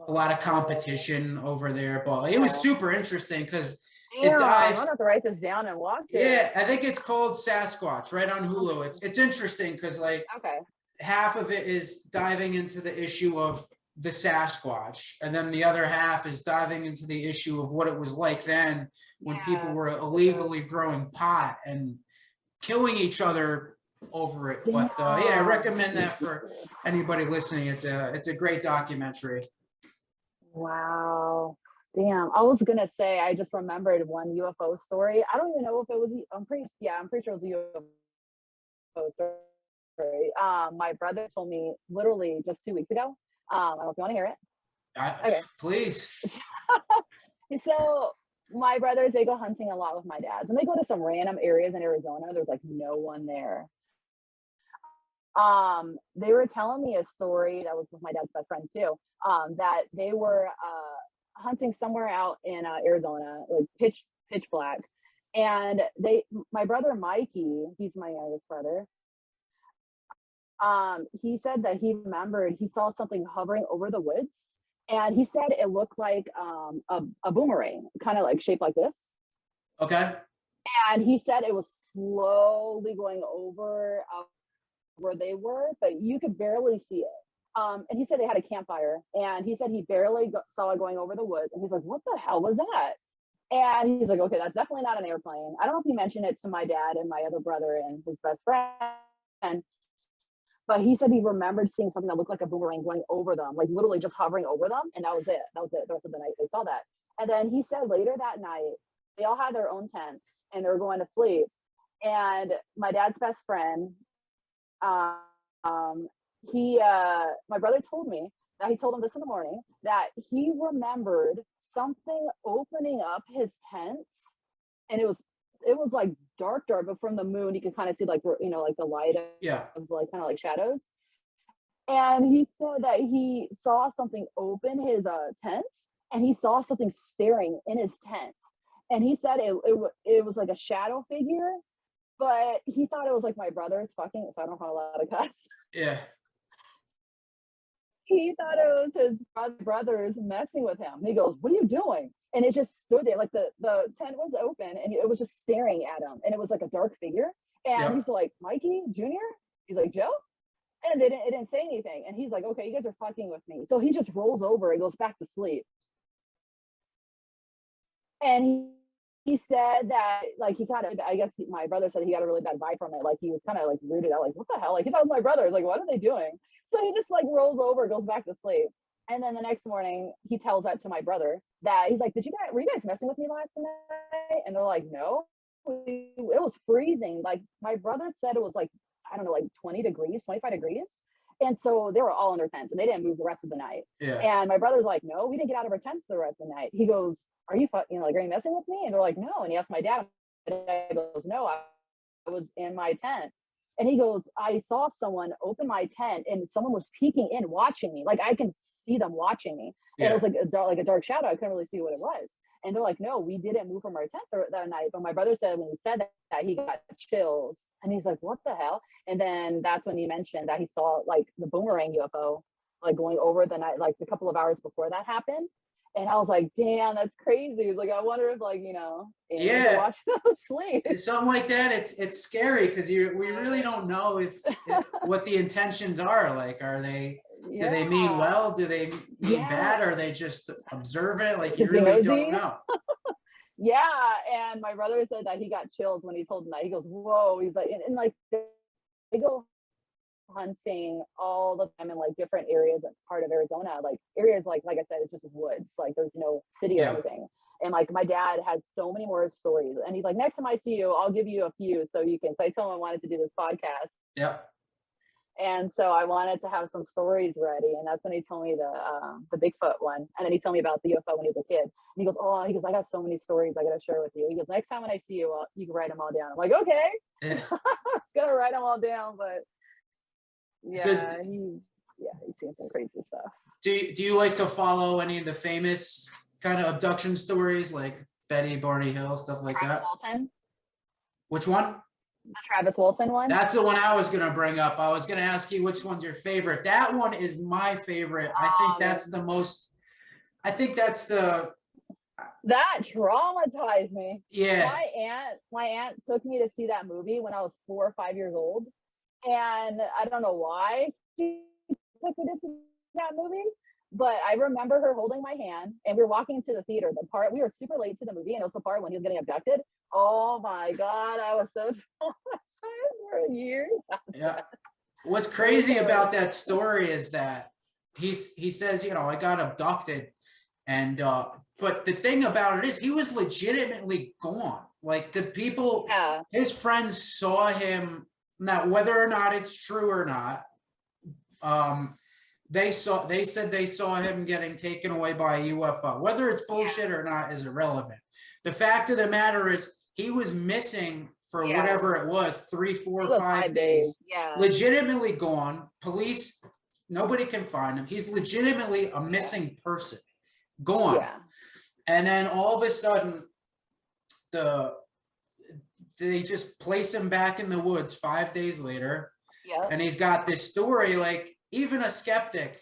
lot of competition over there. But it was super interesting because it dives. I'm gonna have to write this down and watch it. Yeah, I think it's called Sasquatch, right on Hulu. It's interesting because like half of it is diving into the issue of the Sasquatch, and then the other half is diving into the issue of what it was like then when people were illegally growing pot and killing each other over it. But I recommend that for anybody listening. It's a great documentary. Wow. Damn. I was gonna say, I just remembered one UFO story. I don't even know if it was, I'm pretty sure it was a UFO story. My brother told me literally just 2 weeks ago. I don't know if you want to hear it. Okay. Please. So my brothers, they go hunting a lot with my dads, and they go to some random areas in Arizona. There's like no one there. They were telling me a story that was with my dad's best friend too, that they were hunting somewhere out in Arizona, like pitch black. And my brother Mikey, he's my youngest brother, he said that he remembered he saw something hovering over the woods, and he said it looked like a boomerang, kind of like shaped like this. Okay. And he said it was slowly going over where they were, but you could barely see it. And he said they had a campfire, and he said he barely saw it going over the woods. And he's like, what the hell was that? And he's like, okay, that's definitely not an airplane. I don't know if he mentioned it to my dad and my other brother and his best friend, but he said he remembered seeing something that looked like a boomerang going over them, like literally just hovering over them. And that was it. That was it. The rest of the night they saw that. And then he said later that night, they all had their own tents and they were going to sleep. And my dad's best friend, my brother told me that he told him this in the morning, that he remembered something opening up his tent, and it was like dark, but from the moon you could kind of see, like, like the light of like kind of like shadows. And he said that he saw something open his tent, and he saw something staring in his tent, and he said it was like a shadow figure, but he thought it was like my brother's fucking, so I don't know how to cuss. Yeah. He thought it was his brothers messing with him. He goes, "What are you doing?" And it just stood there, like the tent was open, and it was just staring at him, and it was like a dark figure. And he's like, "Mikey Jr.?" He's like, "Joe?" And it didn't say anything. And he's like, "Okay, you guys are fucking with me." So he just rolls over and goes back to sleep. And he said that, like, he kind of, I guess my brother said he got a really bad vibe from it. Like, he was kind of like weirded out, like, what the hell? Like, he thought it was my brother. Like, what are they doing? So he just like rolls over, goes back to sleep. And then the next morning, he tells that to my brother, that he's like, were you guys messing with me last night? And they're like, no, it was freezing. Like, my brother said it was like, I don't know, like 20 degrees, 25 degrees. And so they were all in their tents and they didn't move the rest of the night. Yeah. And my brother's like, no, we didn't get out of our tents the rest of the night. He goes, are you like, are you messing with me? And they're like, no. And he asked my dad, and he goes, no, I was in my tent. And he goes, I saw someone open my tent and someone was peeking in, watching me. Like, I can see them watching me. And it was like a dark shadow. I couldn't really see what it was. And they're like, no, we didn't move from our tent that night. But my brother said when he said that, he got chills. And he's like, what the hell? And then that's when he mentioned that he saw like the boomerang UFO, like going over the night, like a couple of hours before that happened. And I was like, damn, that's crazy. Like, I wonder if, like, watch them sleep. Something like that. It's scary because we really don't know if what the intentions are. Like, are they, do they mean well? Do they mean bad? Or are they just observant? Like, you really don't know. Yeah. And my brother said that he got chills when he told him that. He goes, whoa. He's like, and like, they go hunting all the time in like different areas and part of Arizona, like areas like I said, it's just woods, like there's no city or anything. And like my dad has so many more stories, and he's like, next time I see you, I'll give you a few so you can. So I told him I wanted to do this podcast. Yep. And so I wanted to have some stories ready, and that's when he told me the Bigfoot one, and then he told me about the UFO when he was a kid. And he goes, he goes, I got so many stories I got to share with you. He goes, next time when I see you, you can write them all down. I'm like, okay. I was gonna write them all down, but he's seen some crazy stuff. Do you like to follow any of the famous kind of abduction stories, like Betty, Barney Hill, stuff like Travis that? Walton? Which one? The Travis Walton one? That's the one I was going to bring up. I was going to ask you which one's your favorite. That one is my favorite. I think that's the most, that traumatized me. Yeah. My aunt took me to see that movie when I was 4 or 5 years old. And I don't know why she took me to see that movie, but I remember her holding my hand, and we were walking to the theater. We were super late to the movie, and it was the part when he was getting abducted. Oh my God, I was so traumatized for years. Yeah. What's crazy about that story is that he says, I got abducted, and but the thing about it is he was legitimately gone. Like, the people, his friends saw him. Now, whether or not it's true or not, they said they saw him getting taken away by a UFO. Whether it's bullshit or not is irrelevant. The fact of the matter is he was missing for whatever it was, 3, 4, 5 days. Yeah. Legitimately gone. Police, nobody can find him. He's legitimately a missing person. Gone. Yeah. And then all of a sudden, they just place him back in the woods 5 days later. Yeah. And he's got this story, like, even a skeptic,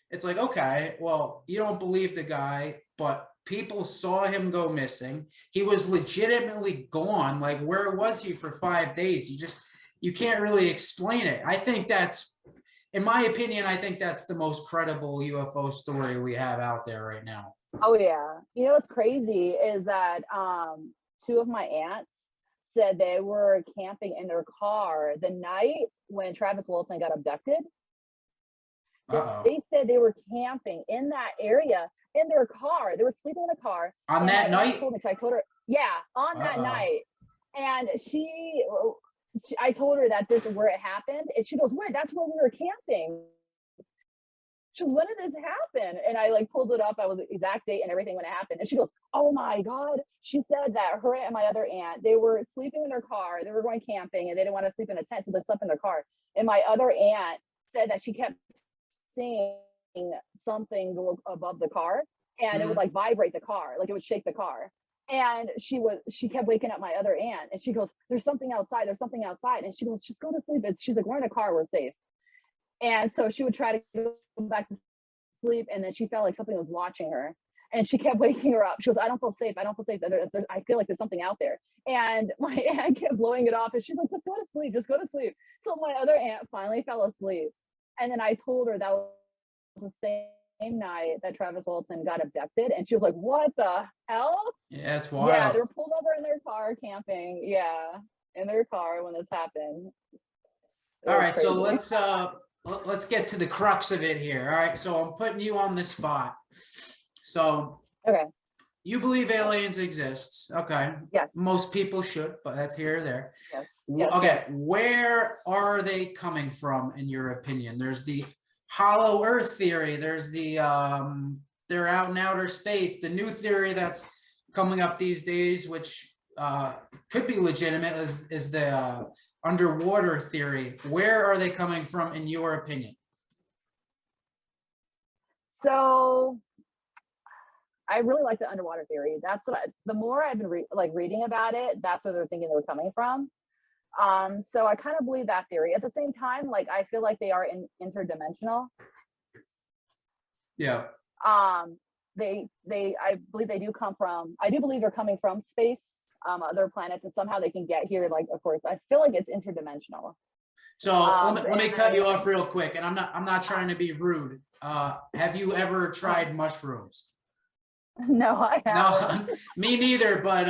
it's like, okay, well, you don't believe the guy, but people saw him go missing. He was legitimately gone. Like, where was he for 5 days? You can't really explain it. I think that's in my opinion, I think that's the most credible UFO story we have out there right now. Oh yeah. You know what's crazy is that two of my aunts said they were camping in their car the night when Travis Walton got abducted. Uh-oh. They said they were camping in that area in their car. They were sleeping in the car. On that night? Told me, I told her, yeah, on that night. And I told her that this is where it happened. And she goes, wait, that's where we were camping. She goes, when did this happen? And I like pulled it up. I was the exact date and everything when it happened. And she goes, oh my God. She said that her and my other aunt, they were sleeping in their car. They were going camping and they didn't want to sleep in a tent. So they slept in their car. And my other aunt said that she kept seeing something go above the car and it would like vibrate the car. Like it would shake the car. And she kept waking up my other aunt and she goes, there's something outside. There's something outside. And she goes, just go to sleep. She's like, we're in a car. We're safe. And so she would try to go back to sleep. And then she felt like something was watching her and she kept waking her up. She goes, I don't feel safe. I don't feel safe. I feel like there's something out there. And my aunt kept blowing it off. And she's like, just go to sleep. Just go to sleep. So my other aunt finally fell asleep. And then I told her that was the same night that Travis Walton got abducted. And she was like, what the hell? Yeah, it's wild. Yeah, they were pulled over in their car camping. Yeah, in their car when this happened. All right, so let's get to the crux of it here. All right, so I'm putting you on the spot. So okay, you believe aliens exist. Okay. Yes. Most people should, but that's here or there. Yes. Yes. Okay, where are they coming from in your opinion? There's the hollow earth theory. There's the they're out in outer space. The new theory that's coming up these days, which could be legitimate, is the underwater theory. Where are they coming from in your opinion? So I really like the underwater theory. That's what the more I've been reading about it, that's where they're thinking they were coming from. So I kind of believe that theory. At the same time, like I feel like they are interdimensional. Yeah. I believe they do come from, I do believe they're coming from space, other planets, and somehow they can get here. Like, of course, I feel like it's interdimensional. So let me cut you off real quick, and I'm not trying to be rude. Have you ever tried mushrooms? No, I haven't. No, me neither. But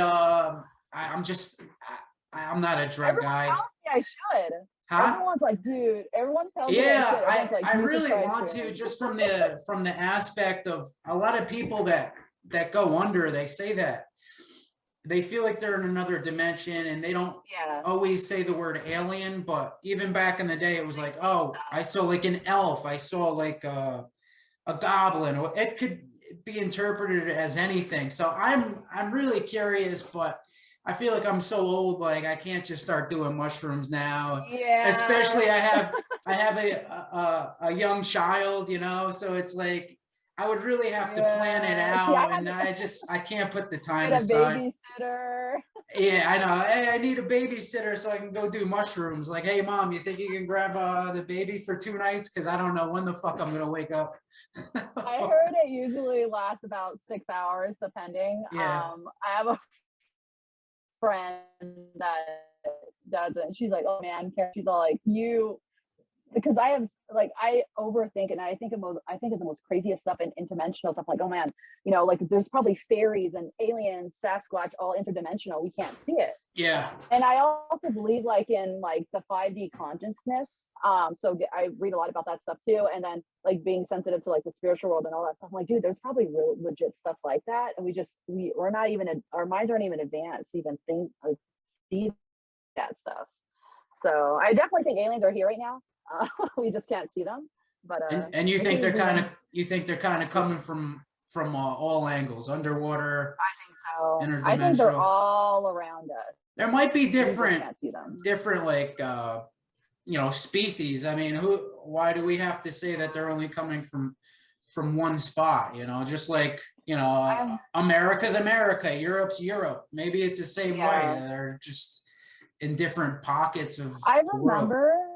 I'm not a drug guy. Tells me I should. Huh? Everyone's like, dude. Everyone tells me I should. I really want to, just from the aspect of a lot of people that go under. They say that they feel like they're in another dimension, and they don't always say the word alien. But even back in the day, it was like, oh, I saw like an elf. I saw like a goblin, or it could be interpreted as anything. So I'm really curious, but I feel like I'm so old, like I can't just start doing mushrooms now. Yeah. Especially I have a young child, you know, so it's like I would really have to plan it out. See, I can't put the time aside. A babysitter. Yeah, I know. Hey, I need a babysitter so I can go do mushrooms. Like, hey, mom, you think you can grab the baby for 2 nights? Because I don't know when the fuck I'm gonna wake up. I heard it usually lasts about 6 hours, depending. Yeah. I have a friend that does it. She's like, oh man, she's all like, because I overthink, and I think of the most craziest stuff in interdimensional stuff. Like, oh man, you know, like there's probably fairies and aliens, Sasquatch, all interdimensional. We can't see it. Yeah. And I also believe like in like the 5D consciousness. So I read a lot about that stuff too. And then like being sensitive to like the spiritual world and all that stuff. I'm like, dude, there's probably real legit stuff like that. And we're not even, our minds aren't even advanced to even think, like, see that stuff. So I definitely think aliens are here right now. We just can't see them. But and you think they're kind of coming from all angles, underwater. I think so. I think they're all around us. There might be different like you know, species. I mean, why do we have to say that they're only coming from one spot? You know, just like, you know, America's America, Europe's Europe. Maybe it's the same way. They're just in different pockets of the world.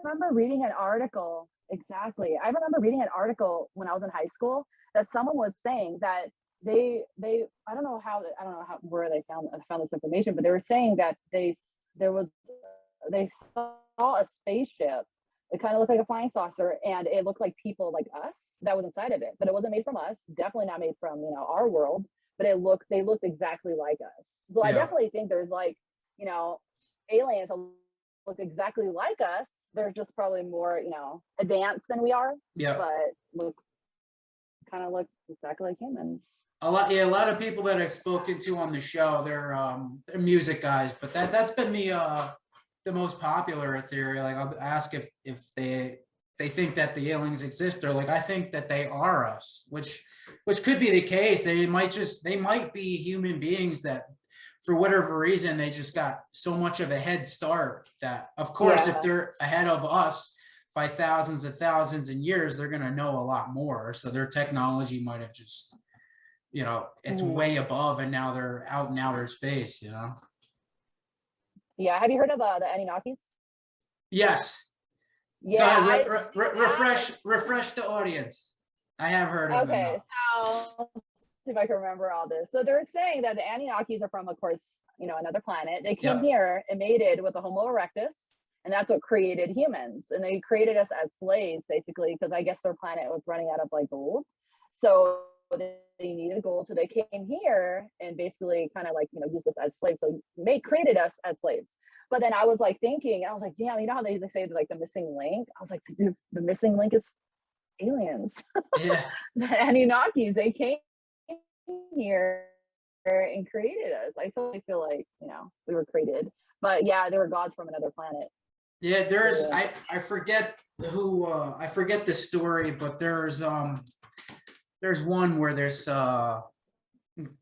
Remember reading an article. Exactly. I remember reading an article when I was in high school that someone was saying that they I don't know where they found this information, but they were saying that they saw a spaceship It kind of looked like a flying saucer, and it looked like people like us that was inside of it, but it wasn't made from us. Definitely not made from, you know, our world. But they looked exactly like us. So I definitely think there's like, you know, aliens that look exactly like us. They're just probably more, you know, advanced than we are. Yeah. But look exactly like humans. A lot of people that I've spoken to on the show, they're music guys, but that's been the most popular theory. Like, I'll ask if they think that the aliens exist. They're like, I think that they are us, which could be the case. They might be human beings that, for whatever reason, they just got so much of a head start that, of course, if they're ahead of us by thousands of thousands of years, they're going to know a lot more. So their technology might have just, you know, it's way above, and now they're out in outer space, you know? Yeah. Have you heard of the Anunnakis? Yes. Yeah. Refresh the audience. I have heard of them. Okay, so see if I can remember all this. So they're saying that the Anunnakis are from, of course, you know, another planet. They came here and mated with the Homo erectus, and that's what created humans. And they created us as slaves, basically, because I guess their planet was running out of like gold. So they needed gold. So they came here and basically kind of like, you know, used us as slaves. So they created us as slaves. But then I was like thinking, I was like, damn, you know how they say like the missing link? I was like, dude, the missing link is aliens. Yeah. The Anunnakis, they came here and created us. I totally feel like, you know, we were created. But yeah, they were gods from another planet. Yeah, I forget who I forget the story, but there's one where there's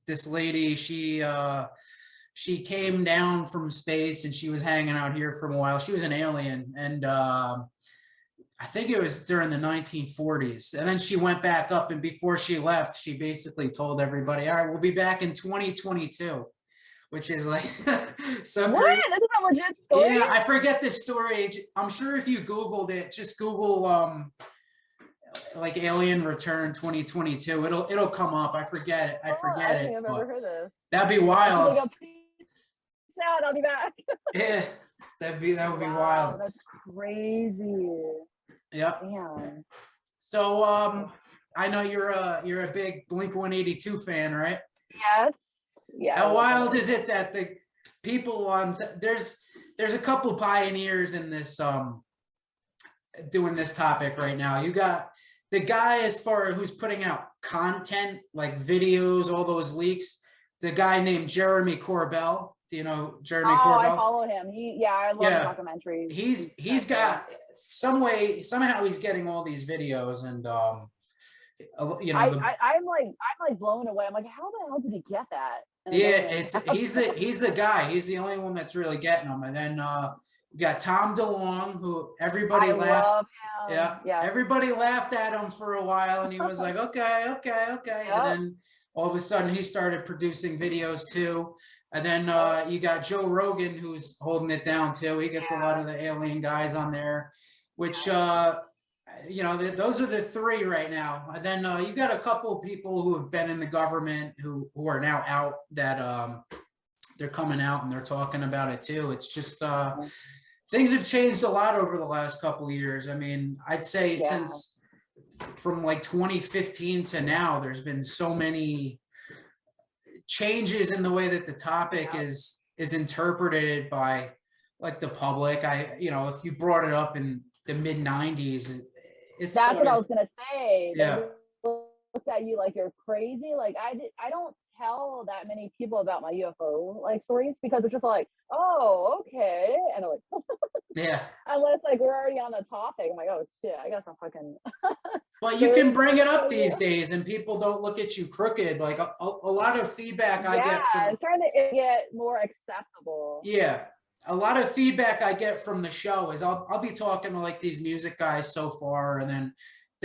this lady, she came down from space and she was hanging out here for a while. She was an alien, and I think it was during the 1940s. And then she went back up, and before she left, she basically told everybody, all right, we'll be back in 2022, which is like some what? That's a legit story? Yeah, I forget this story. I'm sure if you Googled it, just Google like alien return 2022, it'll come up. I forget it. I don't think I've ever heard this. That'd be wild. Like, peace out, I'll be back. Yeah, that would be wild. That's crazy. Yep. Damn. So I know you're a big Blink-182 fan, right? Yes. Yeah. How wild is it that the people on there's a couple pioneers in this doing this topic right now. You got the guy as far who's putting out content like videos, all those leaks. The guy named Jeremy Corbell. Do you know Jeremy Corbell? I follow him. I love documentaries. He's got somehow he's getting all these videos, and you know, I'm like blown away. I'm like, how the hell did he get that? And he's the guy. He's the only one that's really getting them. And then you got Tom DeLonge, who everybody laughed. Love him. Yeah, everybody laughed at him for a while, and he was like, okay. Yep. And then all of a sudden, he started producing videos too. And then you got Joe Rogan, who's holding it down too. He gets a lot of the alien guys on there, which you know, those are the three right now. And then you got a couple of people who have been in the government who are now out, that they're coming out and they're talking about it too. It's just things have changed a lot over the last couple of years. I mean, I'd say since from like 2015 to now, there's been so many changes in the way that the topic is interpreted by like the public. You know, if you brought it up in the mid 90s, that's what I was gonna say. Yeah. They looked at you like you're crazy. Like I don't tell that many people about my UFO like stories, because it's just like, oh, okay, and they're like, yeah. Unless like we're already on the topic, I'm like, oh shit, I guess I'm fucking. Well, you can bring it up these days, and people don't look at you crooked. Like a lot of feedback I get. It's starting to get more acceptable. Yeah. A lot of feedback I get from the show is I'll be talking to like these music guys so far, and then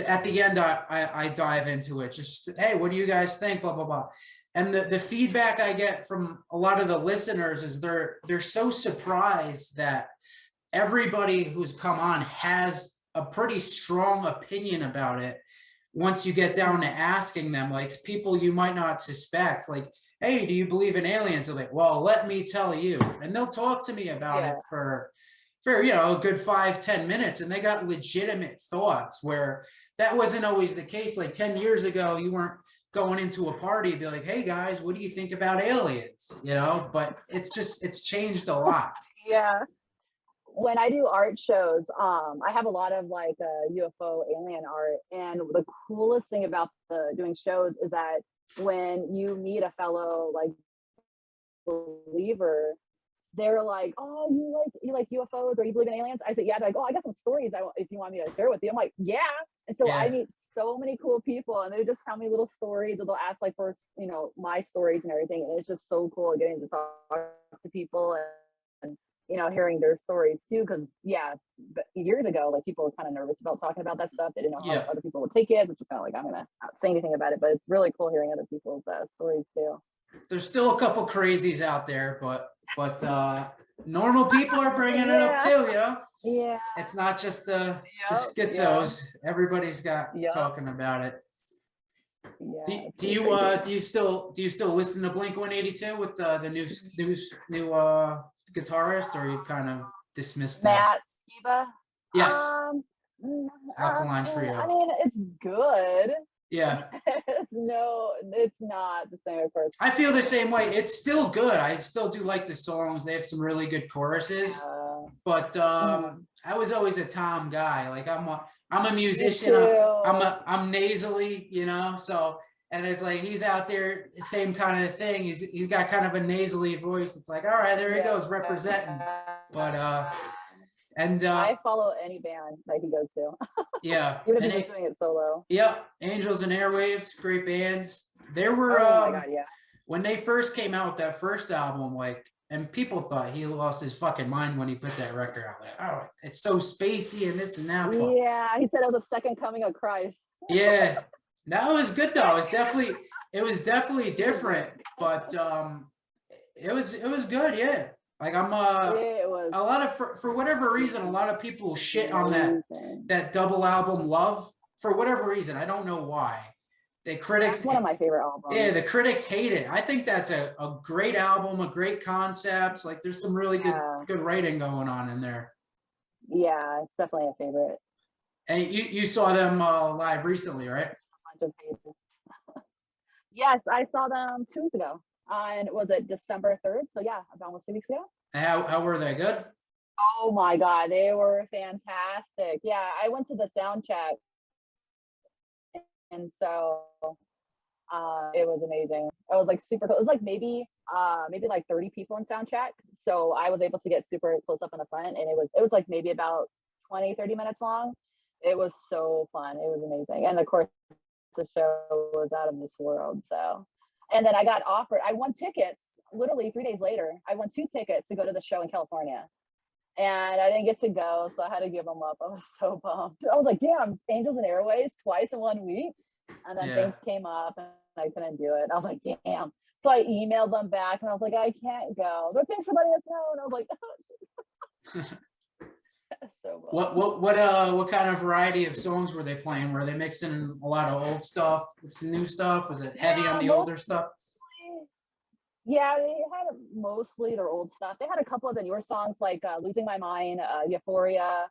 at the end I dive into it. Just, hey, what do you guys think? Blah blah blah. And the feedback I get from a lot of the listeners is they're so surprised that everybody who's come on has a pretty strong opinion about it. Once you get down to asking them, like people you might not suspect, like, hey, do you believe in aliens? They're like, well, let me tell you. And they'll talk to me about it for for, you know, a good 5-10 minutes, and they got legitimate thoughts where that wasn't always the case. Like 10 years ago, you weren't going into a party and be like, hey guys, what do you think about aliens? You know, but it's changed a lot. Yeah. When I do art shows, I have a lot of like UFO alien art, and the coolest thing about doing shows is that when you meet a fellow like believer, they're like, "Oh, you like UFOs, or you believe in aliens?" I said, "Yeah." They're like, "Oh, I got some stories if you want me to share with you." I'm like, "Yeah." And so I Yeah. meet so many cool people, and they just tell me little stories, or they'll ask like for my stories and everything, and it's just so cool getting to talk to people and hearing their stories too. Because but years ago, like people were kind of nervous about talking about that stuff. They didn't know how Yeah. other people would take it, which is kind of like, I'm gonna not say anything about it, but it's really cool hearing other people's stories too. There's still a couple crazies out there, but normal people are bringing it up Yeah. too, you know? Yeah. It's not just the Yep. Yeah. schizos. Everybody's got Yep. talking about it. Yeah. It's Do really you crazy. do you still listen to Blink-182 with the new guitarist, or you've kind of dismissed that? Matt Skiba. Yes, Mm, Alkaline I Trio. mean, it's good. Yeah, It's not the same at first. I feel the same way. It's still good. I still do like the songs. They have some really good choruses. But Mhm. I was always a Tom guy. Like I'm a Me musician. too. I'm nasally, you know. So, and it's like he's out there, same kind of thing. He's got kind of a nasally voice. It's like, all right, there he goes, representing. But and I follow any band that he goes to, yeah, even if and he's just doing it solo. yeah, Angels and Airwaves, great bands. There were Oh my god, yeah. when they first came out with that first album, like, and people thought he lost his fucking mind when he put that record out. Like, oh, it's so spacey and this and that. But Yeah, he said it was a second coming of Christ. yeah, that was good though. It was definitely different, but it was good. Yeah, like I'm It was a lot of for whatever reason, a lot of people shit on amazing. that double album Love for whatever reason. I don't know why. The critics, That's one of my favorite yeah, albums. the critics hate it. I think that's a great album, a great concept. Like there's some really Yeah, good writing going on in there. yeah, it's definitely a favorite. And you saw them live recently, right? Bunch of pages. Yes, I saw them 2 weeks ago. And was it December 3rd? So yeah, about almost 2 weeks ago. And how were they? Good? Oh my god, they were fantastic. Yeah, I went to the sound check, and so it was amazing. It was like super cool. It was like maybe like 30 people in sound check. So I was able to get super close up in the front, and it was like maybe about 20-30 minutes long. It was so fun. It was amazing. And of course the show was out of this world. So, and then I won tickets literally 3 days later. I won 2 tickets to go to the show in California, and I didn't get to go, so I had to give them up. I was so bummed. I was like, damn, Angels and Airways twice in 1 week. And then things came up and I couldn't do it. I was like, damn. So I emailed them back and I was like, I can't go. But thanks for letting us know. And I was like, so what kind of variety of songs were they playing? Were they mixing a lot of old stuff with some new stuff? Was it heavy on the older stuff? Yeah, they had mostly their old stuff. They had a couple of the newer songs like Losing My Mind, Euphoria,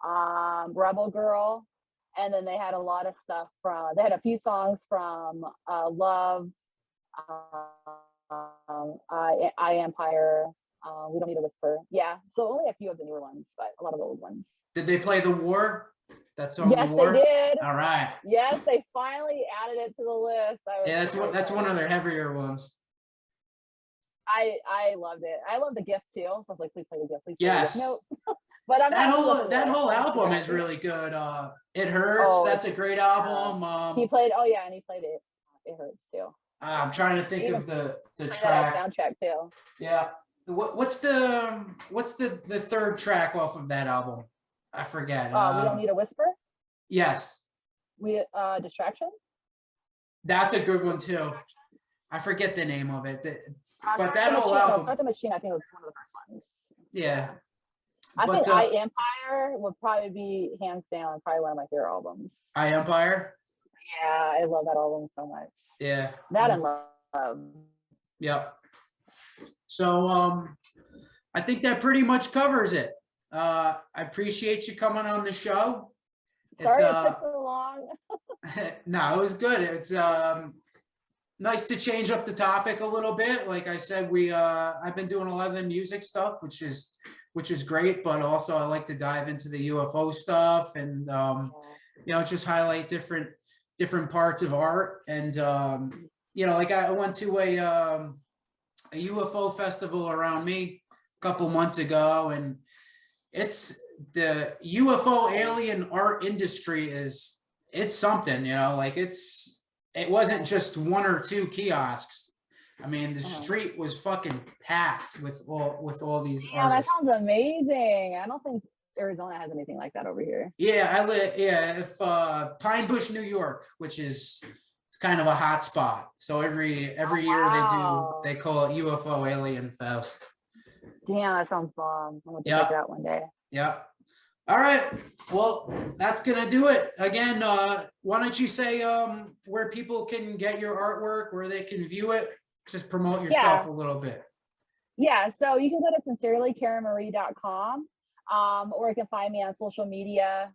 Rebel Girl. And then they had a lot of stuff they had a few songs from Love, I Empire, We Don't Need a Whisper. Yeah, so only a few of the newer ones, but a lot of the old ones. Did they play The War? That song, yes, The War? They did. All right. Yes, they finally added it to the list. Yeah, that's one of their heavier ones. I loved it. I love The Gift too. So I was like, please play The Gift. Please play Yes. The Gift. Nope. But I'm that whole album is really good. It Hurts. That's a great album. He played. Oh yeah, and he played it. It Hurts too. I'm trying to think of the track. Soundtrack too. Yeah. What's the third track off of that album? I forget. We Don't Need a Whisper. Yes. Distraction. That's a good one too. I forget the name of it. But that whole album. Start the Machine, I think, was one of the first ones. Yeah. I think I Empire would probably be hands down probably one of my favorite albums. I Empire? Yeah, I love that album so much. Yeah. That and Love. Yep. So I think that pretty much covers it. I appreciate you coming on the show. Sorry it took so long. No, it was good. It's nice to change up the topic a little bit. Like I said, I've been doing a lot of the music stuff, which is great, but also I like to dive into the UFO stuff and just highlight different parts of art. And like I went to a UFO festival around me a couple months ago, and it's the UFO alien art industry it's something, like it wasn't just one or two kiosks. I mean, the street was fucking packed with all these artists. That sounds amazing. I don't think Arizona has anything like that over here. Yeah, if Pine Bush, New York, which is it's kind of a hot spot. So every year they call it UFO Alien Fest. Damn, that sounds bomb. I'm gonna check it out one day. Yeah. All right. Well, that's gonna do it. Again, why don't you say where people can get your artwork, where they can view it? Just promote yourself a little bit. Yeah, so you can go to sincerelykaramarie.com, or you can find me on social media,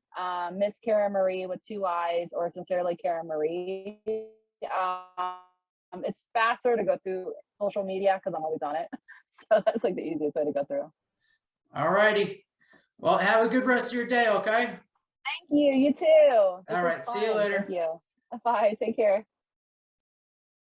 Miss Kara Marie with 2 I's, or Sincerely Kara Marie. It's faster to go through social media because I'm always on it. So that's like the easiest way to go through. All righty. Well, have a good rest of your day, okay? Thank you. You too. All right. See you later. Thank you. Bye. Take care.